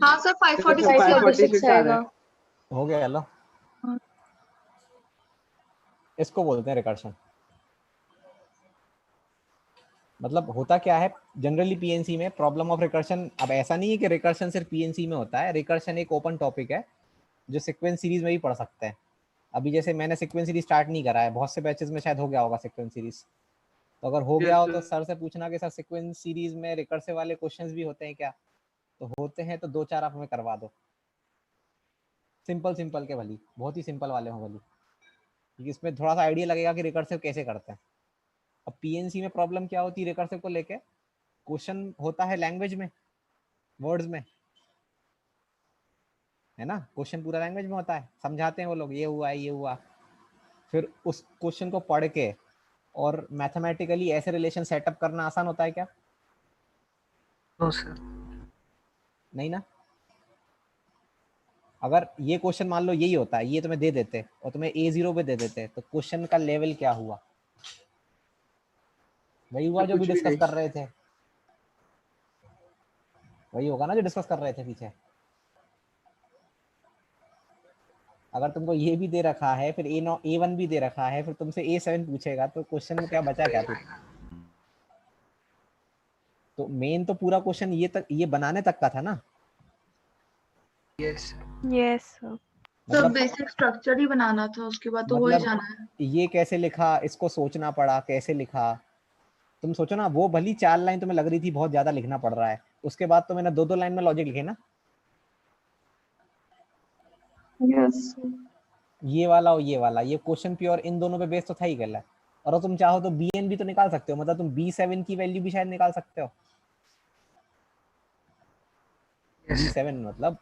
हाँ सर 546 आएगा।
हो गया, लो। इसको बोलते हैं रिकर्शन। मतलब होता क्या है जनरली पीएनसी में, प्रॉब्लम ऑफ रिकर्शन। अब ऐसा नहीं है कि रिकर्शन सिर्फ पीएनसी में होता है, रिकर्शन एक ओपन टॉपिक है जो सीक्वेंस सीरीज में भी पढ़ सकते हैं। अभी जैसे मैंने सीक्वेंस सीरीज स्टार्ट नहीं करा है, बहुत से बैचेस में शायद हो गया होगा सीक्वेंस सीरीज। तो अगर हो गया हो तो सर से पूछना कि सर सीक्वेंस सीरीज में रिकर्सिव वाले क्वेश्चंस भी होते हैं क्या? तो होते हैं, तो 2-4 आप हमें करवा दो। सिंपल के भली, बहुत ही सिंपल वाले हों भली, क्योंकि इसमें थोड़ा सा आइडिया लगेगा कि रिकर्सिव कैसे करते हैं। अब पीएनसी में प्रॉब्लम क्या होती है रिकर्सिव को लेके? क्वेश्चन होता है लैंग्वेज में, वर्ड्स में, है ना? क्वेश्चन पूरा लैंग्वेज में होता है, समझाते हैं वो लोग, ये हुआ ये हुआ। फिर उस क्वेश्चन को पढ़ के और मैथमेटिकली ऐसे रिलेशन सेटअप करना आसान होता है क्या?
सर
नहीं ना। अगर ये क्वेश्चन मान लो यही होता है, ये तुम्हें दे देते और तुम्हें A0 पे दे देते, तो क्वेश्चन का लेवल क्या हुआ? वही हुआ जो भी डिस्कस कर रहे थे, वही होगा ना जो डिस्कस कर रहे थे पीछे। अगर तुमको ये भी दे रखा है, फिर A1 भी दे रखा है, फिर तुमसे A7 पूछेगा, तो क्वेश्चन में क्या बचा क्या? तो मेन तो पूरा क्वेश्चन ये बनाने तक का था ना।
यस
सर
मतलब
बेसिक स्ट्रक्चर ही बनाना था, उसके बाद तो वही जाना है।
ये कैसे लिखा, इसको सोचना पड़ा कैसे लिखा। तुम सोचो ना, वो भली 4 लाइन तुम्हें लग रही थी बहुत ज्यादा लिखना पड़ रहा है, उसके बाद तो मैंने 2-2 लाइन में लॉजिक लिखे ना,
यस
ये वाला और ये वाला, ये क्वेश्चन प्योर इन दोनों पे बेस तो था ही गलत। और तुम चाहो तो bn भी तो निकाल सकते हो, मतलब तुम b7 की वैल्यू भी शायद निकाल सकते हो। b7 मतलब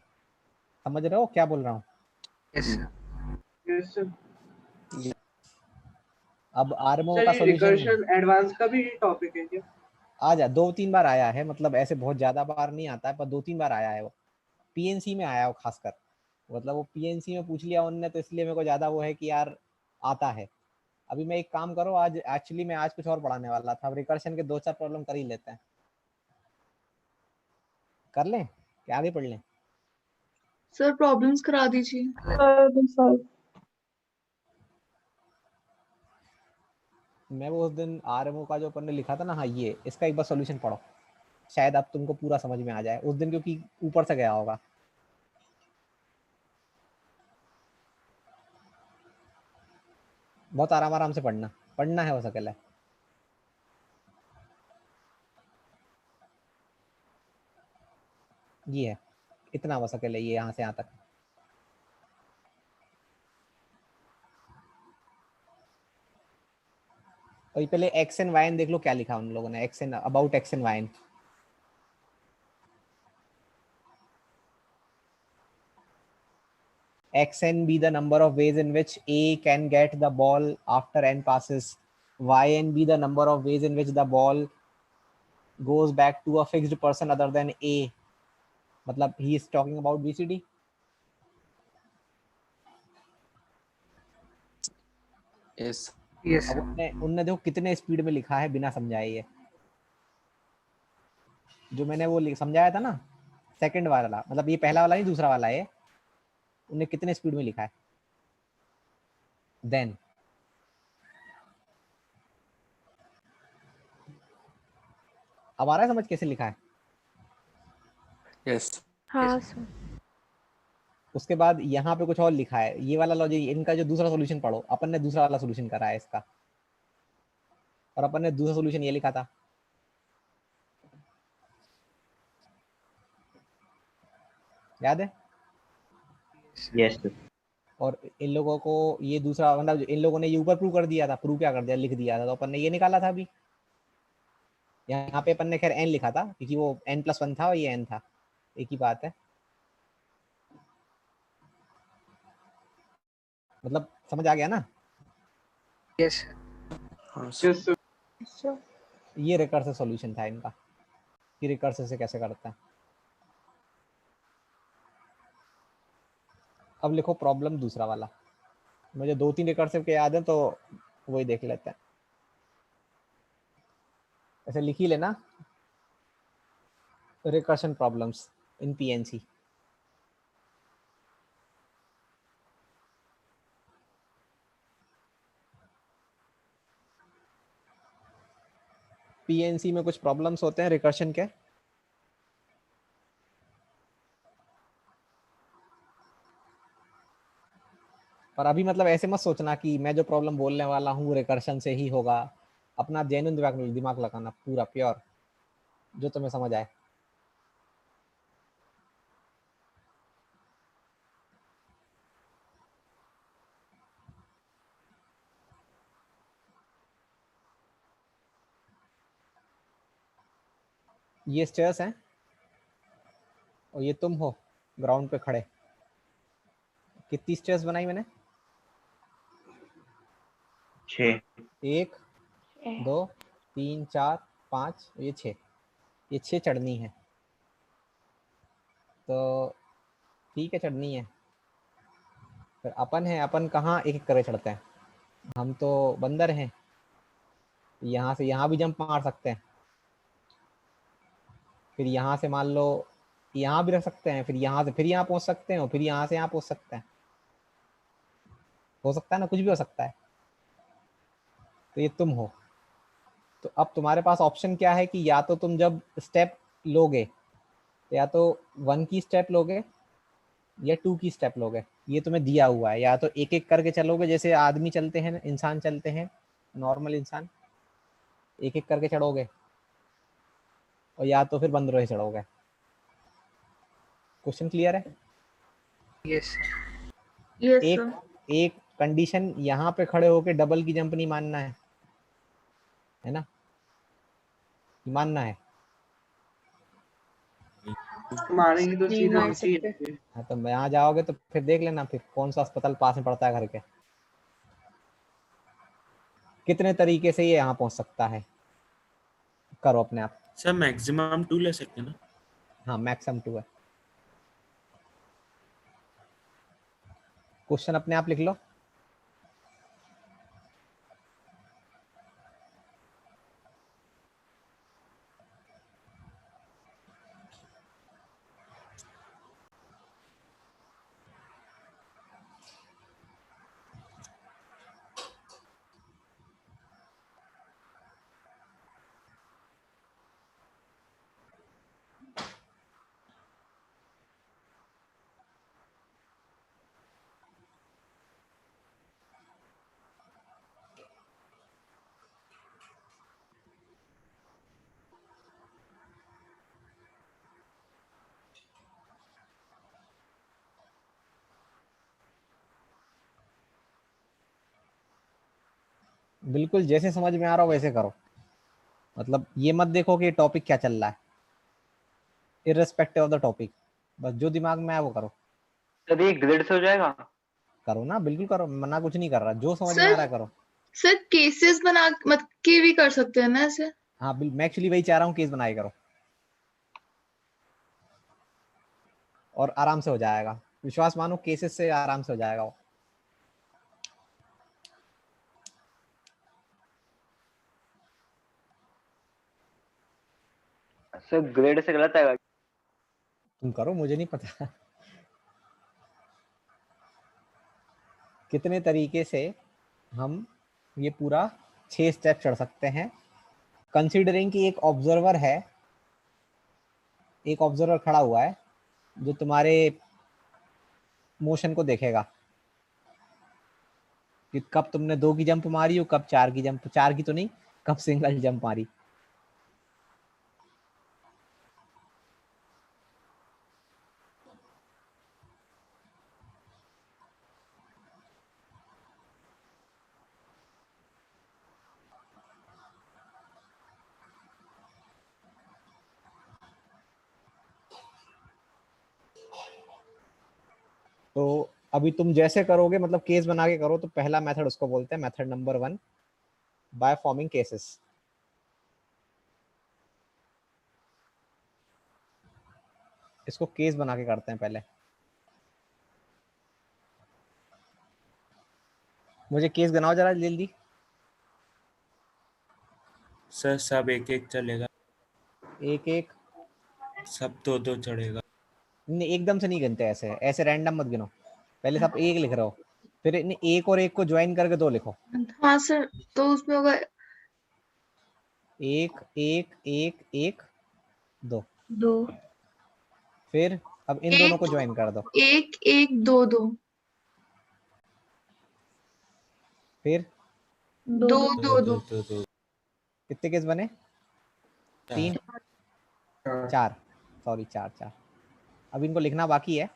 समझ रहे हो क्या बोल रहा हूँ?
Yes
yes sir.
अब आरएमओ
सर
का
ये
सॉल्यूशन
रिकर्शन एडवांस का भी टॉपिक है क्या?
आ जा 2-3 बार आया है, मतलब ऐसे बहुत ज्यादा बार नहीं आता है, पर 2-3 बार आया है वो, पीएनसी में आया है वो खासकर, मतलब वो पीएनसी में पूछ लिया उनने तो इसलिए मेरे को ज्यादा वो है कि यार आता है। अभी मैं एक काम करो, आज एक्चुअली मैं आज कुछ और पढ़ाने वाला था, अब रिकर्शन के 2-4 प्रॉब्लम कर ही लेते हैं। कर लें क्या आगे पढ़ लें?
सर प्रॉब्लम्स करा दीजिए।
मैं वो उस दिन आरएमओ का जो अपन ने लिखा था ना, हाँ ये इसका एक बार सॉल्यूशन पढ़ो, शायद अब तुमको पूरा समझ में आ जाए, उस दिन क्योंकि ऊपर से गया होगा। बहुत आराम आराम से पढ़ना, पढ़ना है हो सकेला। ये है इतना हो सकेला, ये यहाँ से यहाँ तक। और पहले एक्स एंड वाई देख लो क्या लिखा उन लोगों ने, x and about x and y. xn be the number of ways in which A can get the ball after n passes, yn be the number of ways in which the ball goes back to a fixed person other than A, मतलब he is talking about BCD।
Yes
yes
अब उनने देखो कितने speed में लिखा है बिना समझाए, ये जो मैंने वो समझाया था ना सेकंड वाला, मतलब ये पहला वाला नहीं दूसरा वाला है, उन्हें कितने स्पीड में लिखा है। देन अब आ रहा है समझ कैसे लिखा है?
यस
हाँ सर।
उसके बाद यहाँ पे कुछ और लिखा है, ये वाला लॉजिक, इनका जो दूसरा सॉल्यूशन पढ़ो, अपन ने दूसरा वाला सॉल्यूशन करा है इसका, और अपन ने दूसरा सॉल्यूशन ये लिखा था, याद है?
Yes sir.
और इन लोगों को ये दूसरा, मतलब इन लोगों ने ये ऊपर प्रूव कर दिया था, प्रूव क्या कर दिया, लिख दिया था, तो अपन ने ये निकाला था। अभी यहाँ पे अपन ने खैर n लिखा था क्योंकि वो n+1 था और ये n था, एक ही बात है, मतलब समझ आ गया ना?
Yes
yes sir.
ये रिकर्सिव सॉल्यूशन था इनका कि रिकर्सिव से कैसे करता है। अब लिखो प्रॉब्लम दूसरा वाला, मुझे 2-3 रिकर्सिव के याद है तो वही देख लेते हैं, ऐसे लिख ही लेना, recursion problems in PNC. PNC में कुछ प्रॉब्लम्स होते हैं रिकर्शन के, पर अभी मतलब ऐसे मत सोचना कि मैं जो प्रॉब्लम बोलने वाला हूँ रिकर्शन से ही होगा, अपना जेन्युइन दिमाग लगाना, पूरा प्योर जो तुम्हें समझ आए। ये स्टेयर्स हैं और ये तुम हो ग्राउंड पे खड़े, कितनी स्टेयर्स बनाई मैंने?
6।
1 2 3 4 5, ये 6, ये 6 चढ़नी है, तो ठीक है चढ़नी है। फिर अपन है, अपन कहाँ एक एक करे चढ़ते हैं, हम तो बंदर हैं, यहाँ से यहाँ भी जंप मार सकते हैं, फिर यहाँ से मान लो यहाँ भी रख सकते हैं, फिर यहाँ से फिर यहाँ पहुँच सकते हैं, और फिर यहाँ से यहाँ पहुँच सकते हैं, हो सकता है ना, कुछ भी हो सकता है। तो ये तुम हो, तो अब तुम्हारे पास ऑप्शन क्या है कि या तो तुम जब स्टेप लोगे या तो 1 की स्टेप लोगे या 2 की स्टेप लोगे, ये तुम्हें दिया हुआ है, या तो एक एक करके चलोगे जैसे आदमी चलते हैं, इंसान चलते हैं, नॉर्मल इंसान एक एक करके चढ़ोगे, और या तो फिर बंदरों से चढ़ोगे। क्वेश्चन क्लियर है?
यस
यस
एक
सर।
एक कंडीशन यहाँ पे खड़े होके डबल की जंप नहीं मानना है ना? मानना है।
मारेंगे तो
नहीं
सीधे
मान
नीचे ही
सकते।
आएंगे।
हाँ तो यहाँ जाओगे तो फिर देख लेना फिर कौन सा अस्पताल पास में पड़ता है घर के। कितने तरीके से ये यहाँ पहुंच सकता है, करो अपने आप।
सर मैक्सिमम 2 ले सकते हैं ना?
हाँ मैक्सिमम 2 है। क्वेश्चन अपने आप लिख लो। बिल्कुल जैसे समझ में आ रहा हो वैसे करो, मतलब ये मत देखो कि टॉपिक क्या चल रहा है, इररिस्पेक्टिव ऑफ द टॉपिक, बस जो दिमाग में आए वो करो।
सर ये ग्रिड से हो जाएगा?
करो ना, बिल्कुल करो, मना कुछ नहीं कर रहा, जो समझ में आ
सर
रहा है करो।
सर केसेस बना मत के भी कर सकते हैं ना ऐसे?
हाँ मैं एक्चुअली वही चाह रहा हूँ, केस बनाए करो और आराम से हो जाएगा, विश्वास मानो केसेस से आराम से हो जाएगा वो।
सर ग्रिड से गलत आएगा?
तुम करो, मुझे नहीं पता। कितने तरीके से हम ये पूरा 6 स्टेप चढ़ सकते हैं, कंसीडरिंग कि एक ऑब्जर्वर है, एक ऑब्जर्वर खड़ा हुआ है जो तुम्हारे मोशन को देखेगा कि कब तुमने 2 की जंप मारी हो, कब 4 की जंप, 4 की तो नहीं, कब सिंगल जंप मारी। तो अभी तुम जैसे करोगे, मतलब केस बना के करो, तो पहला मेथड उसको बोलते हैं method number 1, by forming cases. इसको केस बना के करते हैं पहले। मुझे केस गिनाओ जरा जल्दी।
सर सब एक एक चलेगा,
एक एक
सब 2-2 चढ़ेगा।
नहीं, एकदम से नहीं गिनते, ऐसे ऐसे रैंडम मत गिनो, पहले सब एक लिख रहे हो, फिर एक और एक को ज्वाइन करके 2 लिखो।
हाँ सर, तो उसमें होगा
एक एक एक एक 2,
2,
फिर अब इन दोनों
एक
को ज्वाइन कर दो,
एक एक 2 2,
फिर
2
दो
2
दो
2,
दो दो
कितने केस बने? 3 4, सॉरी 4 4। अब इनको लिखना बाकी है।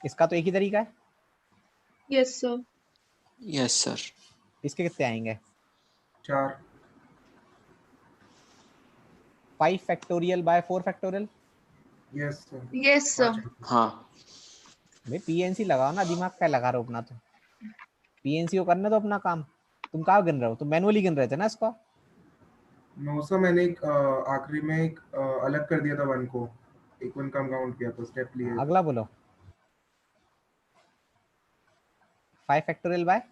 इसका तो एक ही तरीका है।
Yes sir.
Yes sir.
इसके कितने आएंगे?
4।
5 factorial by 4 factorial.
Yes sir.
Yes sir.
हाँ
भाई पीएनसी लगाओ ना, दिमाग क्या लगा रहे हो अपना, तो पीएनसी को करने दो अपना काम। तुम कहाँ गिन रहे हो? तुम मैनुअली गिन रहे थे ना इसको।
नो सर, मैंने एक आखिरी में एक अलग कर दिया था 1 को, एक 1 कम काउंट किया था, स्टेप लिए।
अगला बोलो। 5 फैक्टोरियल बाय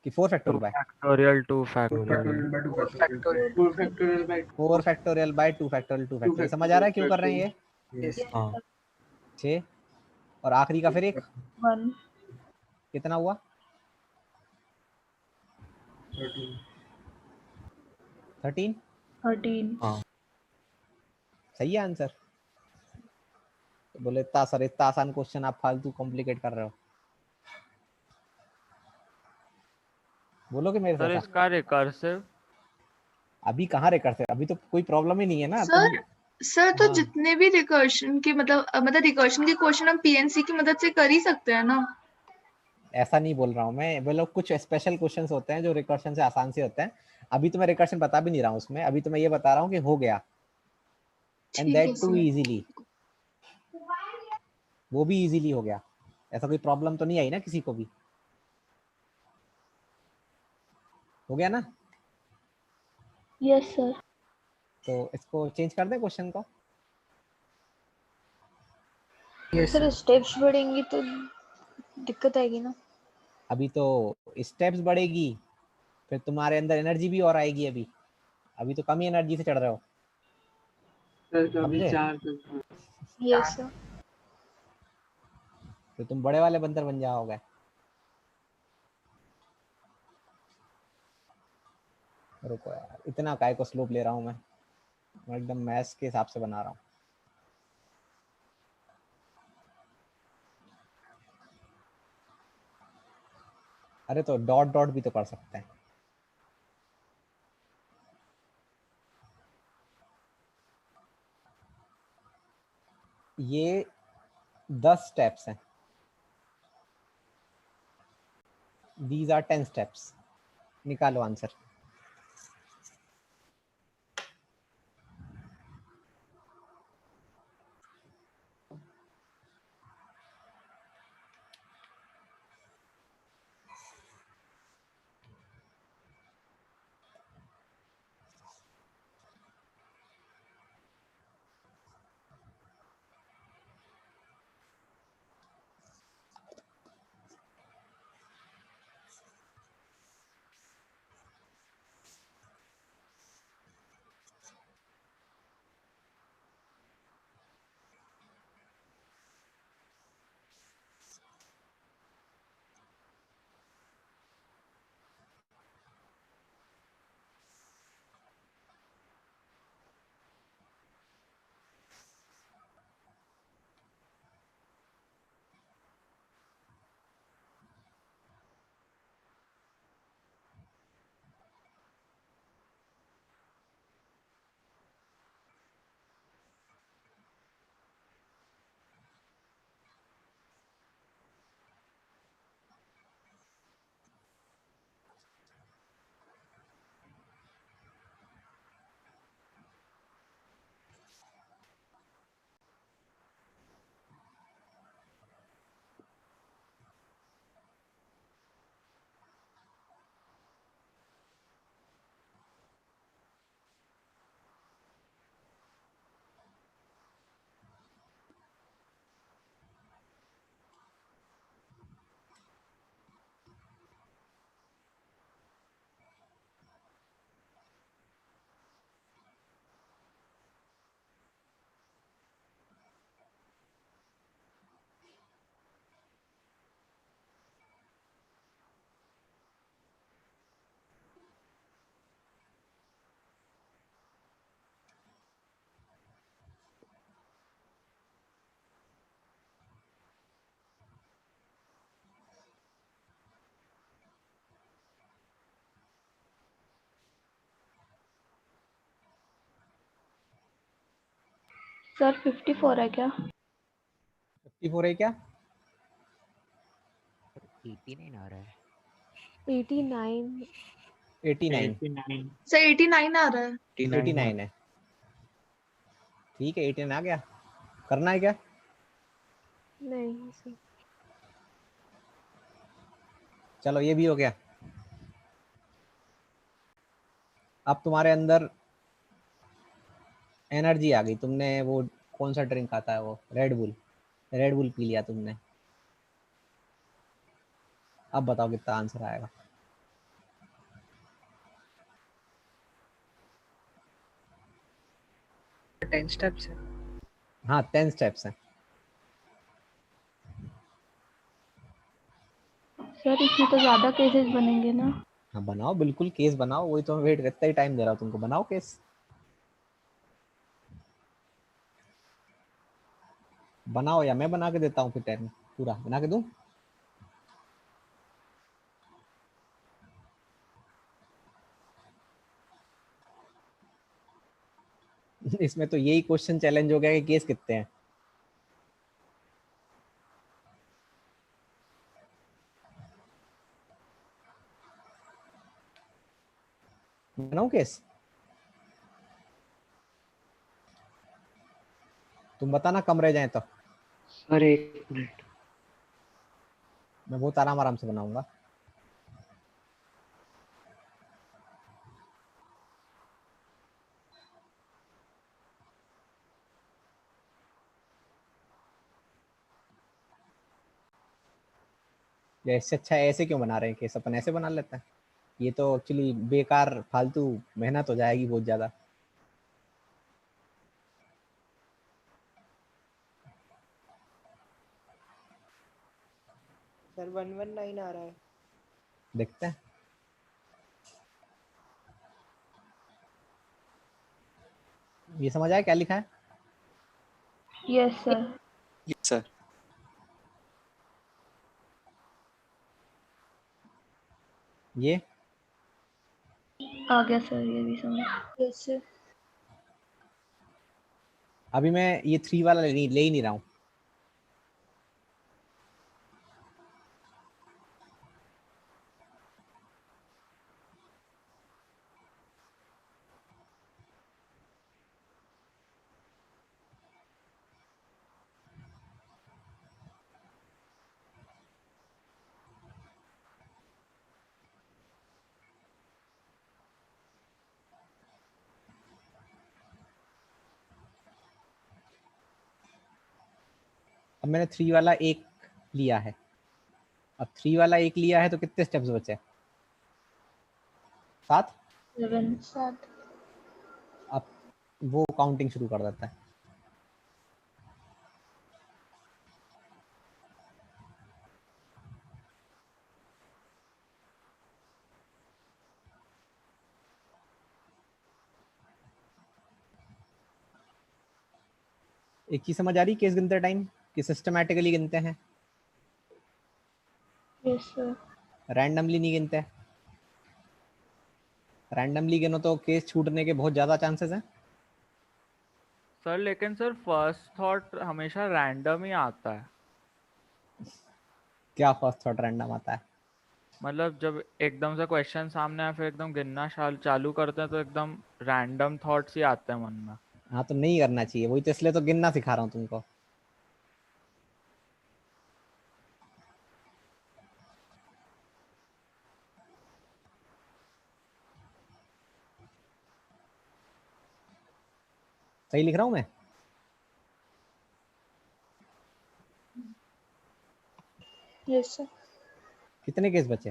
कि 4 factorial by?
Factorial 2
4
factorial.
Factorial by 2
4
factorial.
Factorial.
4 factorial by
4 factorial by 2 factorial 2 factorial. समझ आ रहा है क्यों कर रहे हैं ये?
यस
हाँ
6 और आखिरी का फिर एक
1
कितना हुआ? 13।
13।
हाँ
सही है आंसर। तो बोले इतना सर, इतना आसान क्वेश्चन आप फालतू कॉम्प्लिकेट कर रहे हो। बोलोगे मेरे
सर
से ऐसा?
इसका रिकर्सिव
अभी कहाँ रिकर्सिव, अभी तो कोई प्रॉब्लम ही नहीं है ना
सर सर तो
हाँ।
जितने भी रिकर्शन के मतलब रिकर्शन के क्वेश्चन हम पीएनसी की मदद से कर ही सकते हैं ना।
ऐसा नहीं बोल रहा हूँ मैं, बोलो कुछ स्पेशल क्वेश्चंस होते हैं जो रिकर्शन से आसान से होते हैं। अभी तो मैं रिकर्शन बता भी नहीं रहा हूँ उसमें, अभी तो मैं ये बता रहा हूँ कि हो गया, एंड
ठीक है
दैट टू
सर।
इजीली, वो भी इजीली हो गया। ऐसा कोई प्रॉब्लम तो नहीं आई ना किसी को भी? हो गया ना?
Yes sir.
तो इसको चेंज कर दें क्वेश्चन को?
यस
सर स्टेप्स बढ़ेंगी तो दिक्कत आएगी ना।
अभी तो स्टेप्स बढ़ेगी, फिर तुम्हारे अंदर एनर्जी भी और आएगी। अभी अभी तो कम ही एनर्जी से चढ़ रहे हो, समझे?
Yes sir.
तो तुम बड़े वाले बंदर बन जाओगे। रुको यार, इतना काय को स्लोप ले रहा हूँ मैं एकदम मैथ्स के हिसाब से बना रहा हूँ। अरे तो डॉट डॉट भी तो कर सकते हैं। ये 10 स्टेप्स हैं, दीज आर 10 स्टेप्स। निकालो आंसर।
सर 54 है क्या?
54 है क्या?
89 आ रहा है।
89।
89
सर 89 आ रहा है।
89 है। ठीक है, 89 आ गया। करना है क्या?
नहीं सर।
चलो ये भी हो गया। अब तुम्हारे अंदर एनर्जी आ गई। तुमने वो कौन सा ड्रिंक आता है, वो रेड बुल पी लिया तुमने। अब बताओ कितना आंसर आएगा?
टेन स्टेप्स है।
हाँ 10 स्टेप्स हैं।
सर इसमें तो ज्यादा केसेस बनेंगे ना।
हाँ बनाओ, बिल्कुल केस बनाओ, वही तो मैं वेट करता ही टाइम दे रहा हूँ तुमको। बनाओ केस, बनाओ, या मैं बना के देता हूँ फिर टाइम पूरा बना के दूं? इसमें तो यही क्वेश्चन चैलेंज हो गया कि केस कितने हैं। बनाऊं केस? तुम बताना कम रह जाए तो।
सर एक मिनट।
मैं बहुत आराम आराम से बनाऊंगा। या इससे अच्छा ऐसे क्यों बना रहे हैं केस? अपन ऐसे बना लेते हैं। ये तो एक्चुअली बेकार फालतू मेहनत हो जाएगी बहुत ज्यादा।
सर 119 आ रहा है।
देखते हैं। ये समझ आया क्या लिखा है?
Yes sir.
Yes sir.
ये
आ गया सर, ये भी समझ। Yes sir.
अभी मैं ये 3 वाला ले ही नहीं रहा हूँ। अब मैंने 3 वाला एक लिया है। अब 3 वाला एक लिया है तो कितने स्टेप्स बचे? 7।
7।
अब वो काउंटिंग शुरू कर देता है। एक चीज समझ आ रही केस गिनते टाइम कि सिस्टमैटिकली गिनते हैं,
यस सर।
रैंडमली नहीं गिनते। रैंडमली गिनो तो केस छूटने के बहुत ज्यादा चांसेस हैं।
सर लेकिन सर फर्स्ट थॉट हमेशा रैंडम ही आता है।
क्या फर्स्ट थॉट रैंडम आता है?
मतलब जब एकदम से क्वेश्चन सामने आए फिर एकदम गिनना चालू करते हैं तो एकदम रैंडम थॉट्स ही आते हैं मन में।
हाँ तो नहीं करना चाहिए, वही तो इसलिए तो गिनना सिखा रहा हूँ तुमको। सही लिख रहा हूँ मैं?
Yes sir.
कितने केस बचे?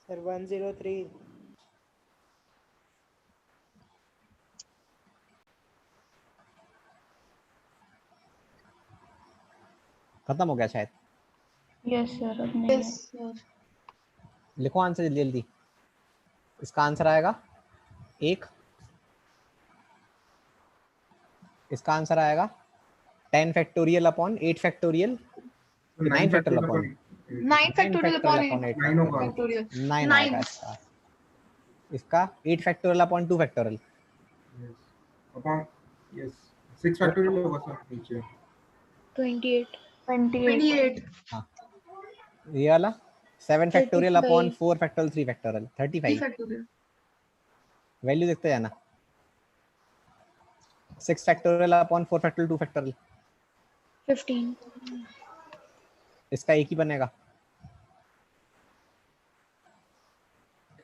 सर 103।
खत्म हो गया शायद।
यस सर, अब नहीं है।
Yes sir.
लिखो आंसर जल्दी जल्दी। इसका आंसर आएगा 1। इसका आंसर आएगा 10 factorial upon 8 factorial, 9 factorial upon
9 factorial upon 8
8
factorial.
9 आएगा इसका। इसका 8 factorial upon 2 factorial
upon yes 6 factorial होगा सर नीचे।
28।
28।
हाँ ये वाला 7 factorial upon 4 factorial 3 factorial
3
35।
Factorial.
Value देखते जाना। 6 फैक्टोरियल अपॉन 4 फैक्टोरियल 2 फैक्टोरियल
15।
इसका एक ही बनेगा।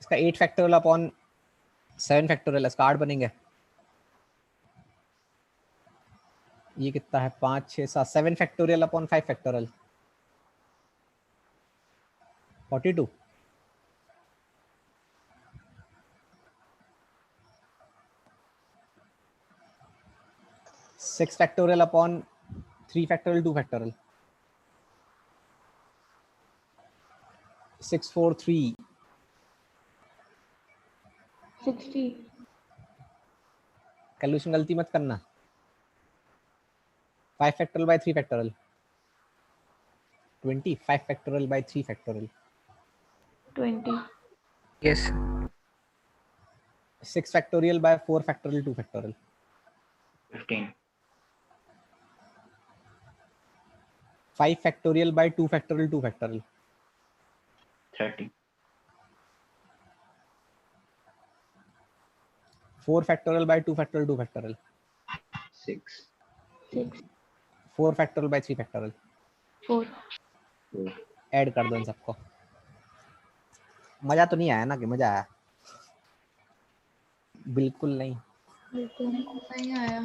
इसका 8 फैक्टोरियल अपॉन 7 फैक्टोरियल, इसका 8 बनेंगे। ये कितना है? 5 6 7 7 factorial upon 5 factorial 42। 6 factorial upon 3 factorial 2 factorial 643।
60।
Calculation गलती मत करना। 5 factorial by 3 factorial 20, 5 factorial by 3 factorial.
20.
Yes.
6 factorial by 4 factorial 2 factorial.
15.
5 factorial by 2 factorial 2 factorial.
30.
4 factorial by 2 factorial 2 factorial.
6.
6.
4 factorial by 3 factorial.
4.
Add कर दो इन सबको। मजा तो नहीं आया ना? कि मजा आया? बिल्कुल नहीं,
बिल्कुल नहीं।
नहीं आया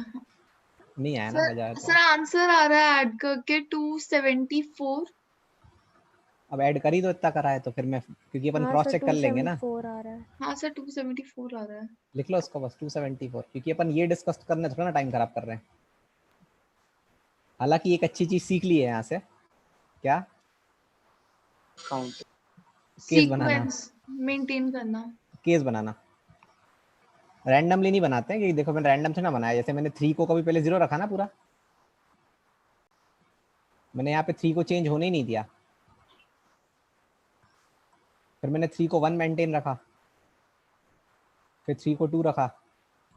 नहीं आया ना मजा आया
सर
तो।
आंसर आ रहा है ऐड करके 274।
अब ऐड कर ही दो, इतना करा है तो फिर मैं, क्योंकि अपन
हाँ
क्रॉस
सर
चेक कर लेंगे ना।
274 आ रहा है।
हाँ सर 274 आ रहा है।
लिख लो उसको बस 274, क्योंकि अपन ये डिस्कस करने थोड़ा ना टाइम खराब कर रहे हैं। हालांकि एक अच्छी चीज सीख ली है यहाँ से। क्या?
काउंट।
केस बनाना।
सीक्वेंस मेंटेन करना।
केस बनाना रैंडमली नहीं बनाते हैं, कि देखो मैंने रैंडम से ना बनाया। जैसे मैंने 3 को कभी पहले 0 रखा ना पूरा, मैंने यहाँ पे 3 को चेंज होने ही नहीं दिया। फिर मैंने 3 को 1 मेंटेन रखा, फिर 3 को 2 रखा,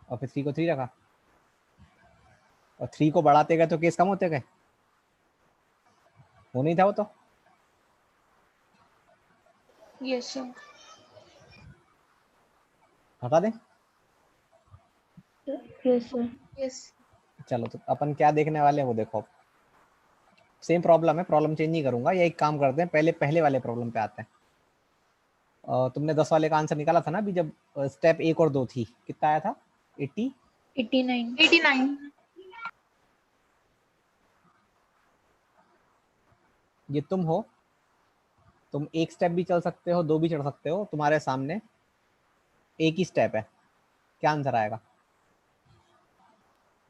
और फिर 3 को 3 रखा। और 3 को बढ़ाते गए तो केस कम होते गए, वो नहीं था वो तो।
Yes sir.
हटा दें?
Yes sir.
यस।
चलो तो अपन क्या देखने वाले हैं वो देखो। सेम प्रॉब्लम है, प्रॉब्लम चेंज नहीं करूंगा। या एक काम करते हैं, पहले वाले प्रॉब्लम पे आते हैं। तुमने 10 वाले का आंसर निकाला था ना अभी, जब स्टेप 1 और 2 थी। कितना आया था? 80?
89।
89।
ये तुम हो, तुम एक स्टेप भी चल सकते हो, 2 भी चढ़ सकते हो। तुम्हारे सामने एक ही स्टेप है, क्या आंसर आएगा?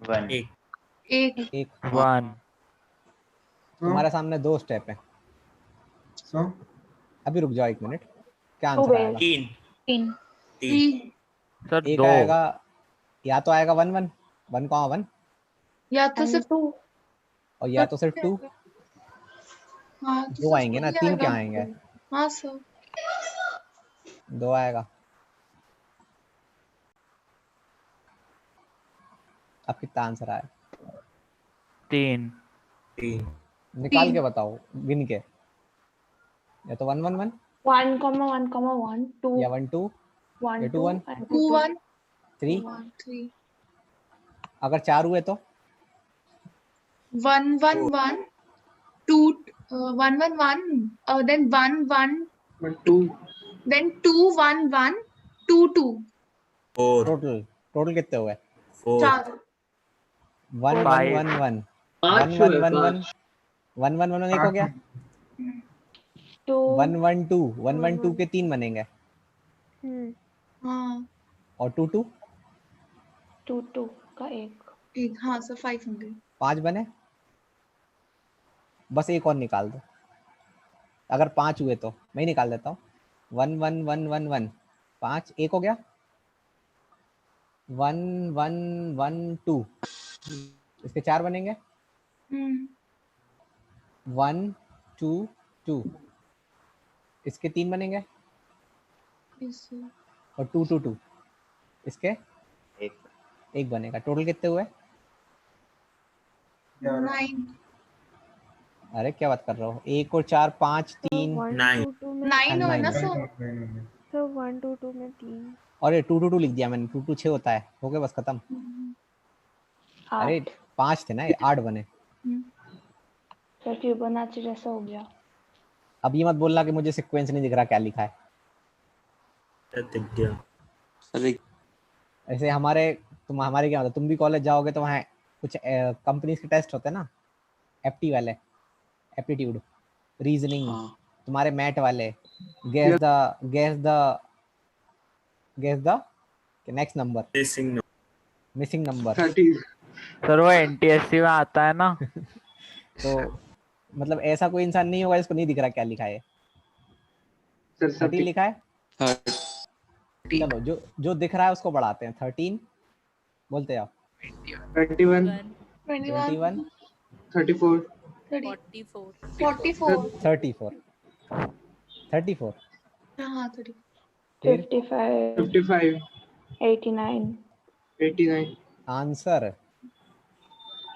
1.
एक।
1.
तुम्हारे सामने 2 स्टेप है। अभी रुक जाओ 1 मिनट। क्या आंसर आएगा?
3।
सर
एक
2
आएगा, या तो आएगा 1 1 1 1,
या तो सिर्फ
2।
और या तो सिर्फ 2।
हाँ तो
2
सिर्फ
आएंगे ना,
2 ही
3 क्या
आएगा।
आएंगे?
हाँ सर।
2 आएगा। अब कितना आंसर आया?
3.
निकाल के बताओ, गिन के। या तो 1 1 1
1, 1, 1, 2,
या 1 2
1,
या 2 1
2 1
3।
3।
अगर 4 हुए तो
1 1 1 2 1 1 1 then 1 1
2
then 2 1 1 2 2।
टोटल कितने हुए?
4।
1 1 1 1 1 1 1 1 1 1 1 एक हो गया। 1 1 2 1 1 2 के 3 बनेंगे।
हाँ।
और 2 2
2 2 का एक।
हाँ सर 5 होंगे।
5 बने। बस एक और निकाल दो। अगर 5 हुए तो मैं ही निकाल देता हूँ। 1 1 1 1 1 5 एक हो गया। 1 1 1 2 इसके 4 बनेंगे। 1 2 2 इसके 3 बनेंगे। और 2 2 2 इसके एक बनेगा। टोटल कितने हुए?
9।
अरे क्या बात कर रहे हो? 1 और 4 5 3
9 है ना सर?
तो 1 2 2 में 3।
और ये 2 2 2 लिख दिया मैंने। 2 2 6 होता है। हो गया बस खत्म। अरे 5 थे ना, 8 बने।
तो फिबोनाची जैसा हो गया।
अब ये मत बोलना कि मुझे सीक्वेंस नहीं दिख रहा क्या लिखा है। ऐसे हमारे क्या मतलब, तुम भी कॉलेज जाओगे तो वहाँ कुछ कंपनीज के टेस्ट होते हैं ना, एप्टी वाले, एप्टीट्यूड, रीजनिंग। तुम्हारे मैथ वाले guess the next number, missing number.
Sir वो एनटीएससी में आता है ना।
तो मतलब ऐसा कोई इंसान नहीं होगा जिसको नहीं दिख रहा क्या लिखा है। 13 लिखा है। चलो जो दिख रहा है उसको बढ़ाते हैं। 13 बोलते जाओ।
21
21
34
44
34 34
हाँ 30
फिर
55 89
89
आंसर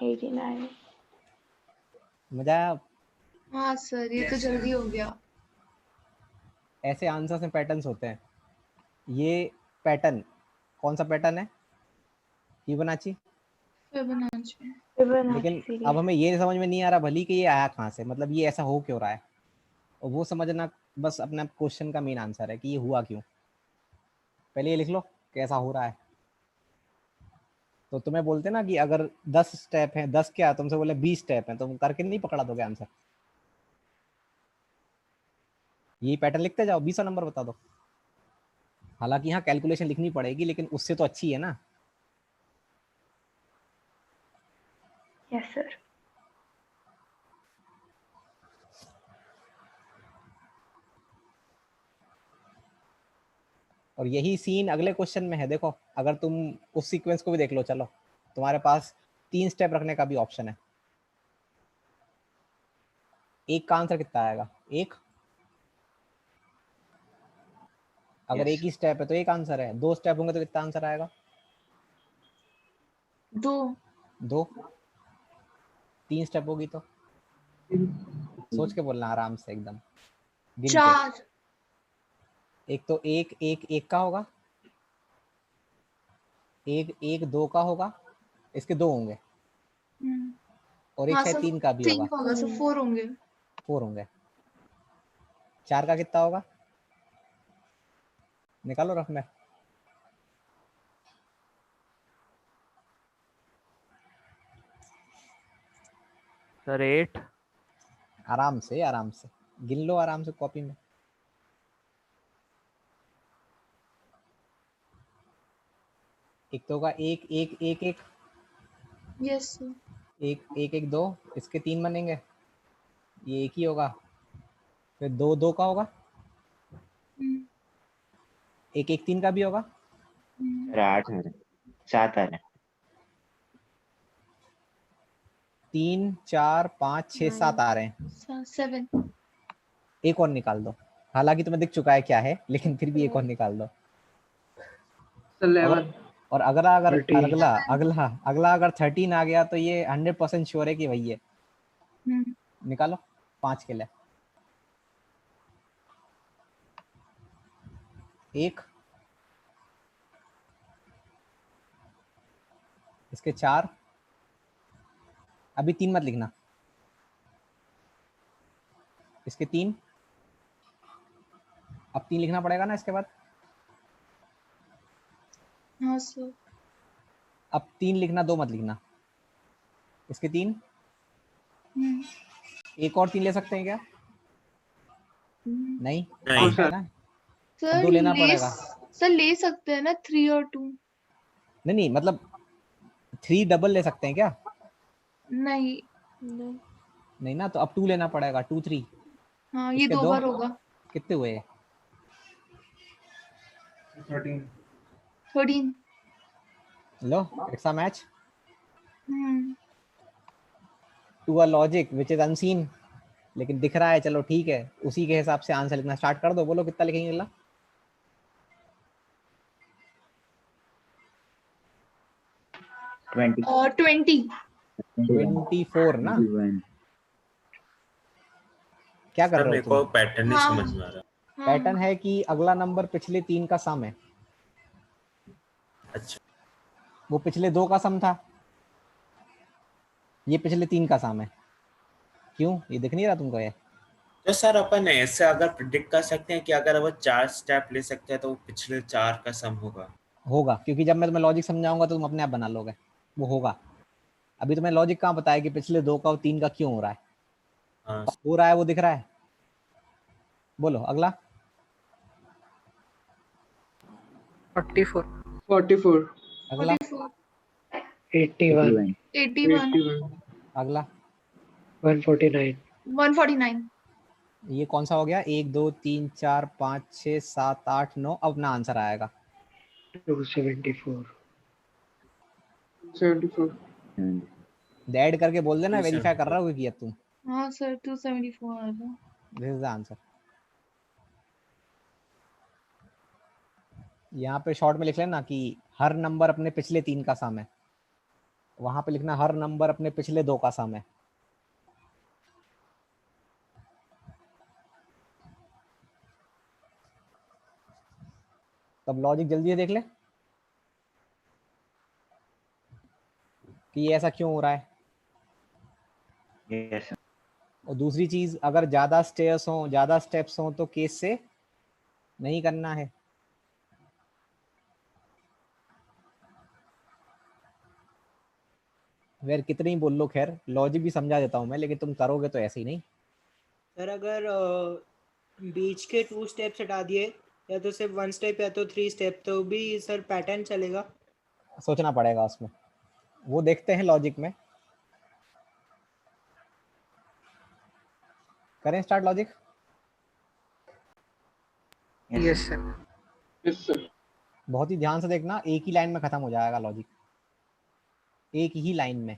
89
मजा आया?
हाँ सर ये तो जल्दी हो गया।
ऐसे आंसर्स में पैटर्न्स होते हैं। ये पैटर्न कौन सा पैटर्न है? फिबोनाची।
फिबोनाची।
लेकिन अब हमें ये समझ में नहीं आ रहा भली कि ये आया कहाँ से, मतलब ये ऐसा हो क्यों रहा है, और वो समझना बस अपना क्वेश्चन का मेन आंसर है कि ये हुआ क्यों। पहले ये लिख लो कैसा हो रहा है। तो तुम्हें बोलते ना कि अगर 10 स्टेप हैं, 10 क्या तुमसे बोले 20 स्टेप हैं, तुम करके नहीं पकड़ा दोगे आंसर। यही पैटर्न लिखते जाओ, 20 नंबर बता दो। हालांकि यहाँ कैलकुलेशन लिखनी पड़ेगी, लेकिन उससे तो अच्छी है ना।
Yes sir.
और यही सीन अगले क्वेश्चन में है। देखो अगर तुम उस सीक्वेंस को भी देख लो, चलो तुम्हारे पास 3 स्टेप रखने का भी ऑप्शन है। एक का आंसर कितना आएगा? एक। अगर एक ही स्टेप है तो एक आंसर है, 2 स्टेप होंगे तो कितना आंसर आएगा? 2। 3 स्टेप होगी तो सोच के बोलना आराम से एकदम गिन के।
4।
एक तो एक एक एक का होगा, एक एक 2 का होगा, इसके 2 होंगे, और एक
हाँ
शायद
सर
3 का भी
3
होगा,
होगा सर 4 होंगे।
4 होंगे। 4 का कितना होगा? निकालो रफ में।
सर 8।
आराम से गिन लो आराम से कॉपी में। एक तो होगा एक एक एक एक,
यस सर।
एक एक एक 2, इसके 3 बनेंगे, ये एक ही होगा। फिर 2 2 का होगा, एक एक 3 का भी होगा।
8 7 आ रहे हैं।
3 4 5 6 7 आ रहे हैं।
7।
एक और निकाल दो, हालांकि तुम्हें दिख चुका है क्या है, लेकिन फिर भी एक और निकाल दो।
11
और अगला अगर
13
अगला अगला अगला अगर 13 आ गया तो ये 100% श्योर है कि वही है। निकालो 5 के लिए। एक, इसके 4, अभी 3 मत लिखना, इसके 3, अब 3 लिखना पड़ेगा ना इसके बाद।
हाँ सर।
अब 3 लिखना, 2 मत लिखना, इसके 3। एक और 3 ले सकते हैं क्या? नहीं है ना, अब
सर
2 लेना पड़ेगा।
सर ले सकते हैं ना 3 और 2।
नहीं मतलब 3 डबल ले सकते हैं क्या?
नहीं
नहीं ना, तो अब 2 लेना पड़ेगा, 2 3।
हाँ ये
इसके
2
2
बार होगा।
कितने हुए?
13।
लो it's a match
hmm
to a logic which is unseen, लेकिन दिख रहा है। चलो ठीक है, उसी के हिसाब से आंसर लिखना स्टार्ट कर दो। बोलो कितना लिखेंगे अगला?
20
और 20।
24 ना? क्या कर रहे हो तुम?
पैटर्न नहीं
हाँ।
समझ में आ रहा।
पैटर्न है कि अगला नंबर पिछले 3 का सम है।
अच्छा,
वो पिछले 2 का सम था, ये पिछले 3 का सम है। क्यों, ये दिख नहीं रहा तुमको? ये
तो सर अपन ऐसे अगर प्रिडिक्ट कर सकते हैं कि अगर वो 4 स्टेप ले सकते हैं तो वो पिछले 4 का सम होगा,
क्योंकि जब मैं तुम्हें लॉजिक समझाऊंगा तो तुम अपने आप बना लोगे, वो होगा। अभी तुम्हें लॉजिक कहाँ बताया कि पिछले 2 का और 3 का क्यों हो रहा है?
हाँ।
हो रहा है, वो दिख रहा है। बोलो अगला।
44
अगला
81
81।
अगला
149
149।
ये कौन सा हो गया? 1 2 3 4 5 6 7 8 9, अब ना आंसर आएगा।
274
74
ऐड करके बोल देना,
जी,
वेरीफाई कर
74।
रहा हो कि अब तुम
हाँ सर 274 आ रहा।
This is the answer. यहाँ पे शॉर्ट में लिख लेना कि हर नंबर अपने पिछले 3 का सम है, वहां पे लिखना हर नंबर अपने पिछले 2 का सम है। तब लॉजिक जल्दी से देख ले कि ये ऐसा क्यों हो रहा है।
यस
और दूसरी चीज, अगर ज्यादा स्टेयर्स हो, ज्यादा स्टेप्स हो तो केस से नहीं करना है। फिर कितनी बोल लो, खैर लॉजिक भी समझा देता हूँ मैं, लेकिन तुम करोगे तो ऐसे ही नहीं।
सर अगर बीच के 2 स्टेप्स हटा दिए, या तो सिर्फ 1 स्टेप या तो 3 स्टेप, तो भी सर पैटर्न चलेगा?
सोचना पड़ेगा उसमें, वो देखते हैं लॉजिक में। करें start logic?
Yes sir. Yes sir.
बहुत ही ध्यान से देखना, एक ही लाइन में खत्म हो जाएगा लॉजिक, एक ही लाइन में।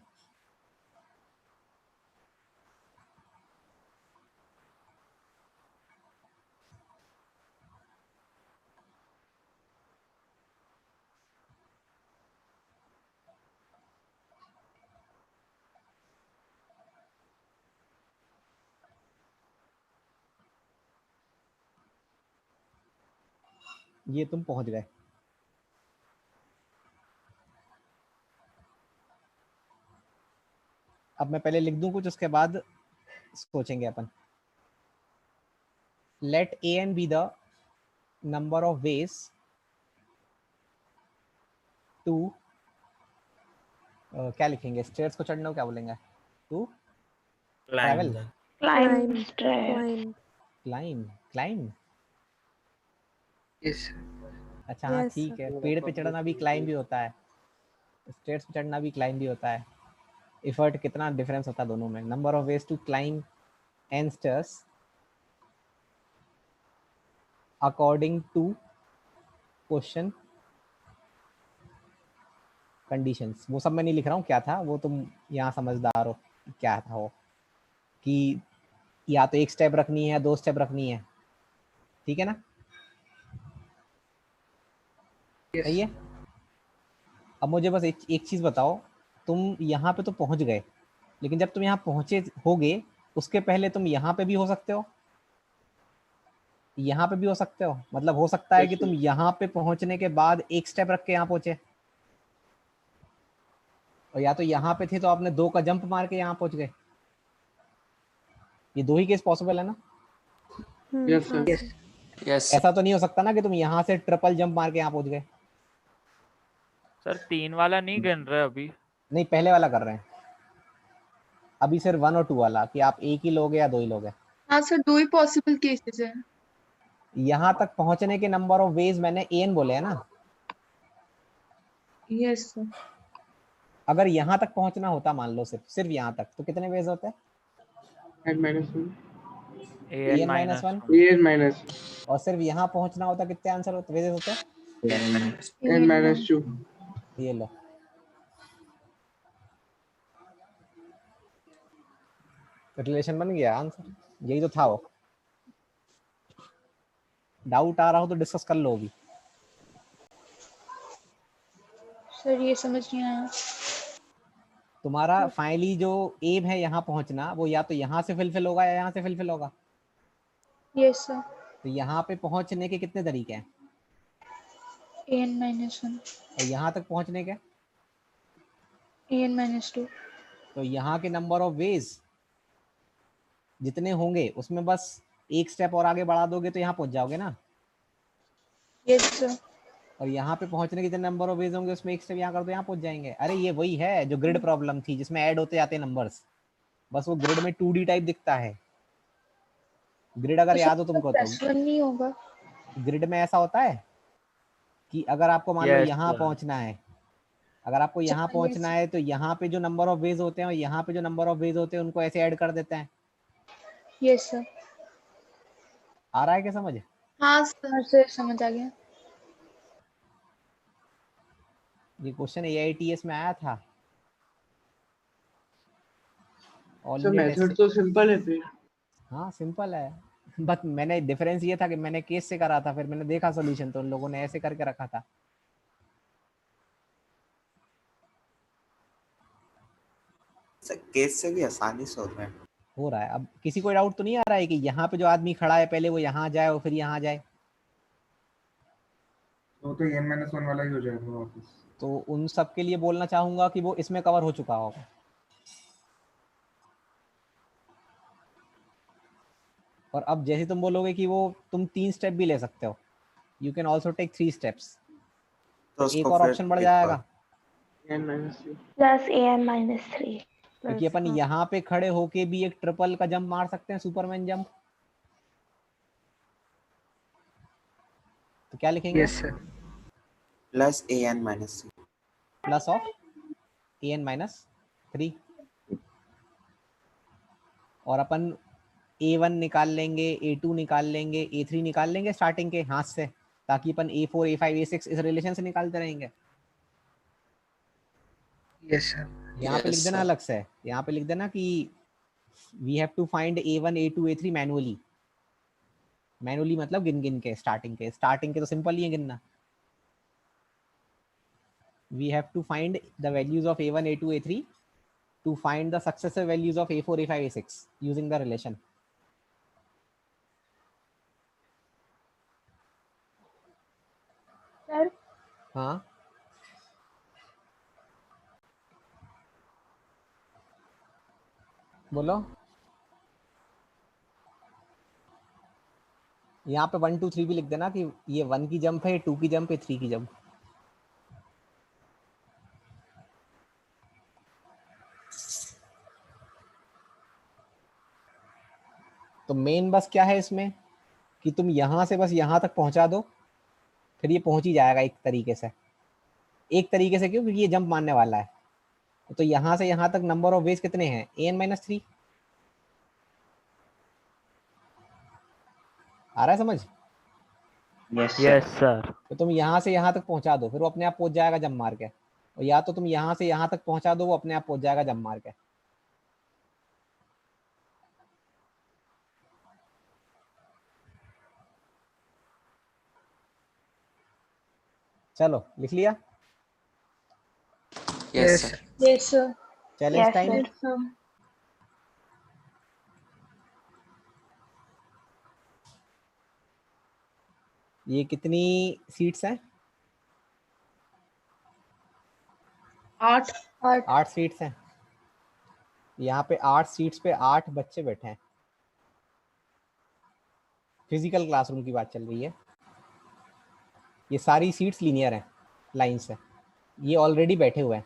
ये तुम पहुंच गए। अब मैं पहले लिख दूं कुछ, उसके बाद सोचेंगे अपन। Let a n B the number of ways to, क्या लिखेंगे, स्टेयर्स को चढ़ने को क्या बोलेंगे? To travel,
Climb, climb.
Climb, climb.
Yes
अच्छा हाँ
Yes,
ठीक
sir.
है, पेड़ पे चढ़ना भी क्लाइम भी होता है, स्टेयर्स पे चढ़ना भी क्लाइम भी होता है। एफर्ट कितना डिफरेंस होता है दोनों में। Number of ways to climb n stairs according to question conditions. वो सब मैं नहीं लिख रहा हूँ क्या था वो, तुम यहाँ समझदार हो क्या था वो, कि या तो 1 स्टेप रखनी है, 2 स्टेप रखनी है, ठीक है ना? सही है। अब मुझे बस एक चीज बताओ, तुम यहाँ पे तो पहुंच गए, लेकिन जब तुम यहाँ पहुंचे होगे उसके पहले तुम यहाँ पे भी हो सकते हो, यहाँ पे भी हो सकते हो। मतलब हो सकता है कि तुम यहाँ पे पहुंचने के बाद 1 स्टेप रख के यहाँ पहुंचे, और या तो यहाँ पे थे तो आपने 2 का जंप मार के यहाँ पहुंच गए। ये 2 ही केस पॉसिबल है ना?
यस
हाँ
सर।
सर।
यस
ऐसा तो नहीं हो सकता ना कि तुम यहाँ से ट्रिपल जंप मार के यहाँ पहुंच गए।
सर 3 वाला नहीं गिन रहे अभी।
नहीं, पहले वाला कर रहे हैं अभी, सिर्फ 1 और 2 वाला, कि आप 1 ही लोगे या 2 ही लोगे।
हाँ सर 2 ही पॉसिबल केसेस है।
यहाँ तक पहुंचने के नंबर ऑफ वेज मैंने एन बोले है ना।
Yes sir.
अगर यहाँ तक पहुंचना होता, मान लो सिर्फ यहाँ तक, तो कितने वेज होते हैं?
-1
an
माइनस वन।
-1
और सिर्फ यहाँ पहुंचना होता कितने आंसर होते, वेजेस होते हैं?
n-2
ये लो, रिलेशन बन गया, आंसर यही तो था वो। डाउट आ रहा हो तो डिस्कस कर लो अभी।
सर ये समझ नहीं आया।
तुम्हारा फाइनली जो एम है यहाँ पहुंचना, वो या तो यहाँ से फिलफिल होगा या यहाँ से फिलफिल होगा।
Yes sir.
तो यहाँ पे पहुंचने के कितने तरीके हैं?
an-1
और यहाँ तक पहुंचने के?
an-2
तो यहाँ के नंबर ऑफ वेज जितने होंगे उसमें बस 1 स्टेप और आगे बढ़ा दोगे तो यहाँ पहुंच जाओगे ना।
Yes sir.
और यहाँ पे पहुंचने के जितने नंबर ऑफ वेज होंगे उसमें 1 स्टेप यहाँ कर दो, यहाँ पहुंच जाएंगे। अरे ये वही है जो ग्रिड प्रॉब्लम थी, जिसमें ऐड होते जाते नंबर्स, बस वो ग्रिड में 2D टाइप दिखता है। ग्रिड अगर याद हो तुमको तो
+1 नहीं होगा?
ग्रिड में ऐसा होता है कि अगर आपको मान लो
Yes,
यहाँ
sir.
पहुंचना है, अगर आपको यहाँ
yes.
पहुंचना है तो यहाँ पे जो नंबर ऑफ वेज होते हैं और यहाँ पे जो नंबर ऑफ वेज होते हैं उनको ऐसे ऐड कर देते हैं।
Yes sir.
आ रहा है क्या समझ?
हाँ सर।
हाँ सर समझ आ गया।
ये क्वेश्चन AITS में आया था।
सर मेथड तो सिंपल है फिर।
हाँ सिंपल है, बट मैंने डिफरेंस ये था कि मैंने केस से करा था, फिर मैंने देखा सॉल्यूशन तो उन लोगों ने ऐसे करके रखा था।
केस से भी आसानी से होता है।
हो रहा है। अब किसी को डाउट तो नहीं आ रहा है कि यहाँ पे जो आदमी खड़ा है पहले वो यहाँ जाए और फिर यहाँ जाए?
तो n-1 वाला ही हो जाएगा वापस।
तो उन सब के लिए बोलना चाहूंगा कि वो इसमें कवर हो चुका होगा। और अब जैसे तुम बोलोगे कि वो तुम 3 स्टेप भी ले सकते हो, you can also take 3 steps,
तो
एक और ऑप्शन बढ़ जाएगा
प्लस an-3
क्योंकि अपन यहाँ पे खड़े होके भी एक ट्रिपल का जंप मार सकते हैं, सुपरमैन जंप। तो क्या लिखेंगे?
Yes sir.
Plus an-3
plus of an-3 और अपन a1 निकाल लेंगे, a2 निकाल लेंगे, a3 निकाल लेंगे स्टार्टिंग के हाथ से, ताकि अपन a4 a5 a6 इस रिलेशन से निकालते रहेंगे।
Yes sir.
यहाँ पे लिख देना अलग से, यहाँ पे लिख देना कि we have to find a1 a2 a3 manually. Manually मतलब गिन गिन के, स्टार्टिंग के तो सिंपल ही है गिनना। We have to find the values of a1 a2 a3 to find the successive values of a4 a5 a6 using the relation.
Sir
हाँ बोलो। यहाँ पे 1 2 3 भी लिख देना कि ये 1 की जंप है, 2 की जंप है, 3 की जंप। तो मेन बस क्या है इसमें कि तुम यहाँ से बस यहाँ तक पहुँचा दो, फिर ये पहुँच ही जाएगा एक तरीके से। एक तरीके से क्यों? क्योंकि ये जंप मारने वाला है। तो यहाँ से यहाँ तक नंबर ऑफ वेज कितने हैं? an-3। आ रहा है समझ?
Yes sir.
तो तुम यहाँ से यहाँ तक पहुँचा दो, फिर वो अपने आप पहुँच जाएगा जंप मार के। और या तो तुम यहाँ से यहाँ तक पहुँचा दो, वो अपने आप पहुँच जाएगा जंप मार के। चलो लिख लिया?
Yes sir.
Yes sir.
Challenge time. ये कितनी सीट्स हैं? 8 सीट्स हैं। यहाँ पे 8 सीट्स पे 8 बच्चे बैठे हैं। फिजिकल क्लासरूम की बात चल रही है। ये सारी सीट्स लीनियर हैं लाइन से, ये ऑलरेडी बैठे हुए हैं।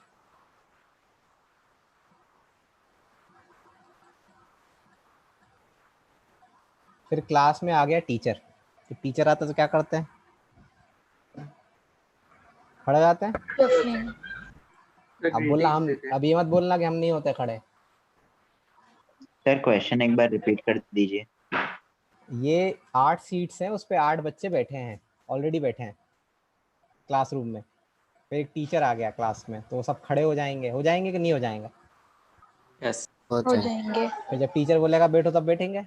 फिर क्लास में आ गया टीचर। तो टीचर आता तो क्या करते हैं? खड़े जाते हैं। अब बोलना हम, अब ये मत बोलना कि हम नहीं होते खड़े।
सर क्वेश्चन एक बार रिपीट कर दीजिए।
ये 8 सीट्स हैं, उस पे 8 बच्चे बैठे हैं, ऑलरेडी बैठे हैं क्लासरूम में। फिर एक टीचर आ गया क्लास में, तो सब खड़े हो जाएंगे कि नहीं हो जाएंगे?
यस
हो जाएंगे।
फिर जब टीचर बोलेगा बैठो तब बैठेंगे।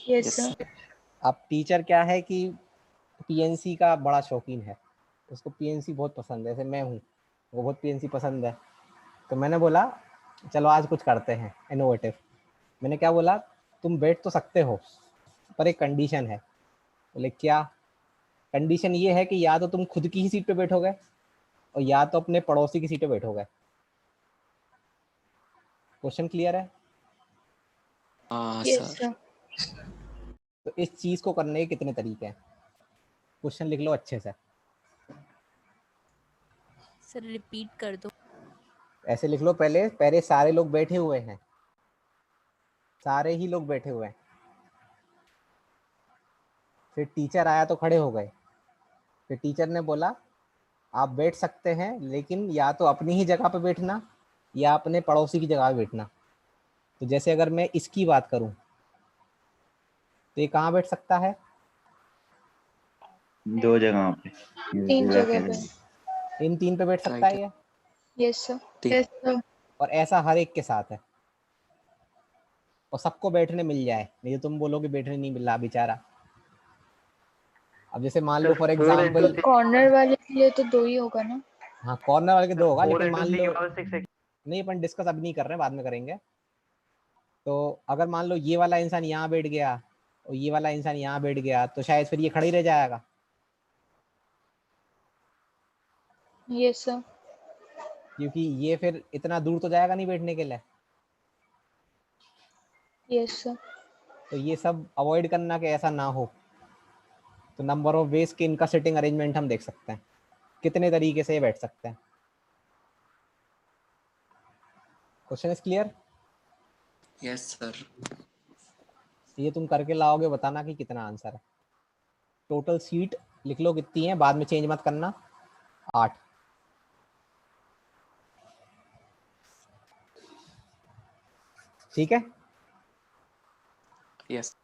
Yes sir.
अब टीचर क्या है कि पीएनसी का बड़ा शौकीन है, उसको पीएनसी बहुत पसंद है। जैसे मैं हूँ, वो बहुत पीएनसी पसंद है। तो मैंने बोला चलो आज कुछ करते हैं इनोवेटिव। मैंने क्या बोला, तुम बैठ तो सकते हो पर एक कंडीशन है। बोले क्या? कंडीशन ये है कि या तो तुम खुद की ही सीट पे बैठोगे और या तो अपने पड़ोसी की सीट पे बैठोगे। क्वेश्चन क्लियर है?
Yes sir.
तो इस चीज को करने के कितने तरीके हैं? क्वेश्चन लिख लो अच्छे से।
सर रिपीट कर दो।
ऐसे लिख लो, पहले सारे लोग बैठे हुए हैं, सारे ही लोग बैठे हुए हैं। फिर टीचर आया तो खड़े हो गए। फिर टीचर ने बोला आप बैठ सकते हैं, लेकिन या तो अपनी ही जगह पे बैठना या अपने पड़ोसी की जगह पे बैठना। तो जैसे अगर मैं इसकी बात करूं तो ये कहाँ बैठ सकता है?
2 जगहों पे।
3 जगह पे।
इन 3 पे बैठ सकता है ये।
Yes sir. Yes sir.
और ऐसा हर एक के साथ है। और सबको बैठने मिल जाए, नहीं तो तुम बोलोगे बैठने नहीं मिल रहा बेचारा। अब जैसे मान लो फॉर एग्जाम्पल,
कॉर्नर वाले के लिए तो 2 ही होगा ना।
हाँ कॉर्नर वाले के 2 होगा,
4
लेकिन
into
मान
C
लो
के बाद 6
नहीं, अपन डिस्कस अभी नहीं कर रहे हैं, बाद में करेंगे। तो अगर मान लो ये वाला इंसान यहाँ बैठ गया और ये वाला इंसान यहाँ बैठ गया, तो शायद फिर ये खड़ा ही रह जाएगा।
Yes sir.
क्योंकि ये फिर इतना दूर तो जाएगा नहीं बैठने के लिए।
Yes sir.
तो ये सब अवॉइड करना कि ऐसा ना हो। तो नंबर ऑफ वेज के इनका सिटिंग अरेंजमेंट हम देख सकते हैं, कितने तरीके से ये बैठ सकते हैं। Question is clear?
Yes sir.
ये तुम करके लाओगे, बताना कि कितना आंसर है। टोटल सीट लिख लो कितनी है, बाद में चेंज मत करना। 8। ठीक है।
यस।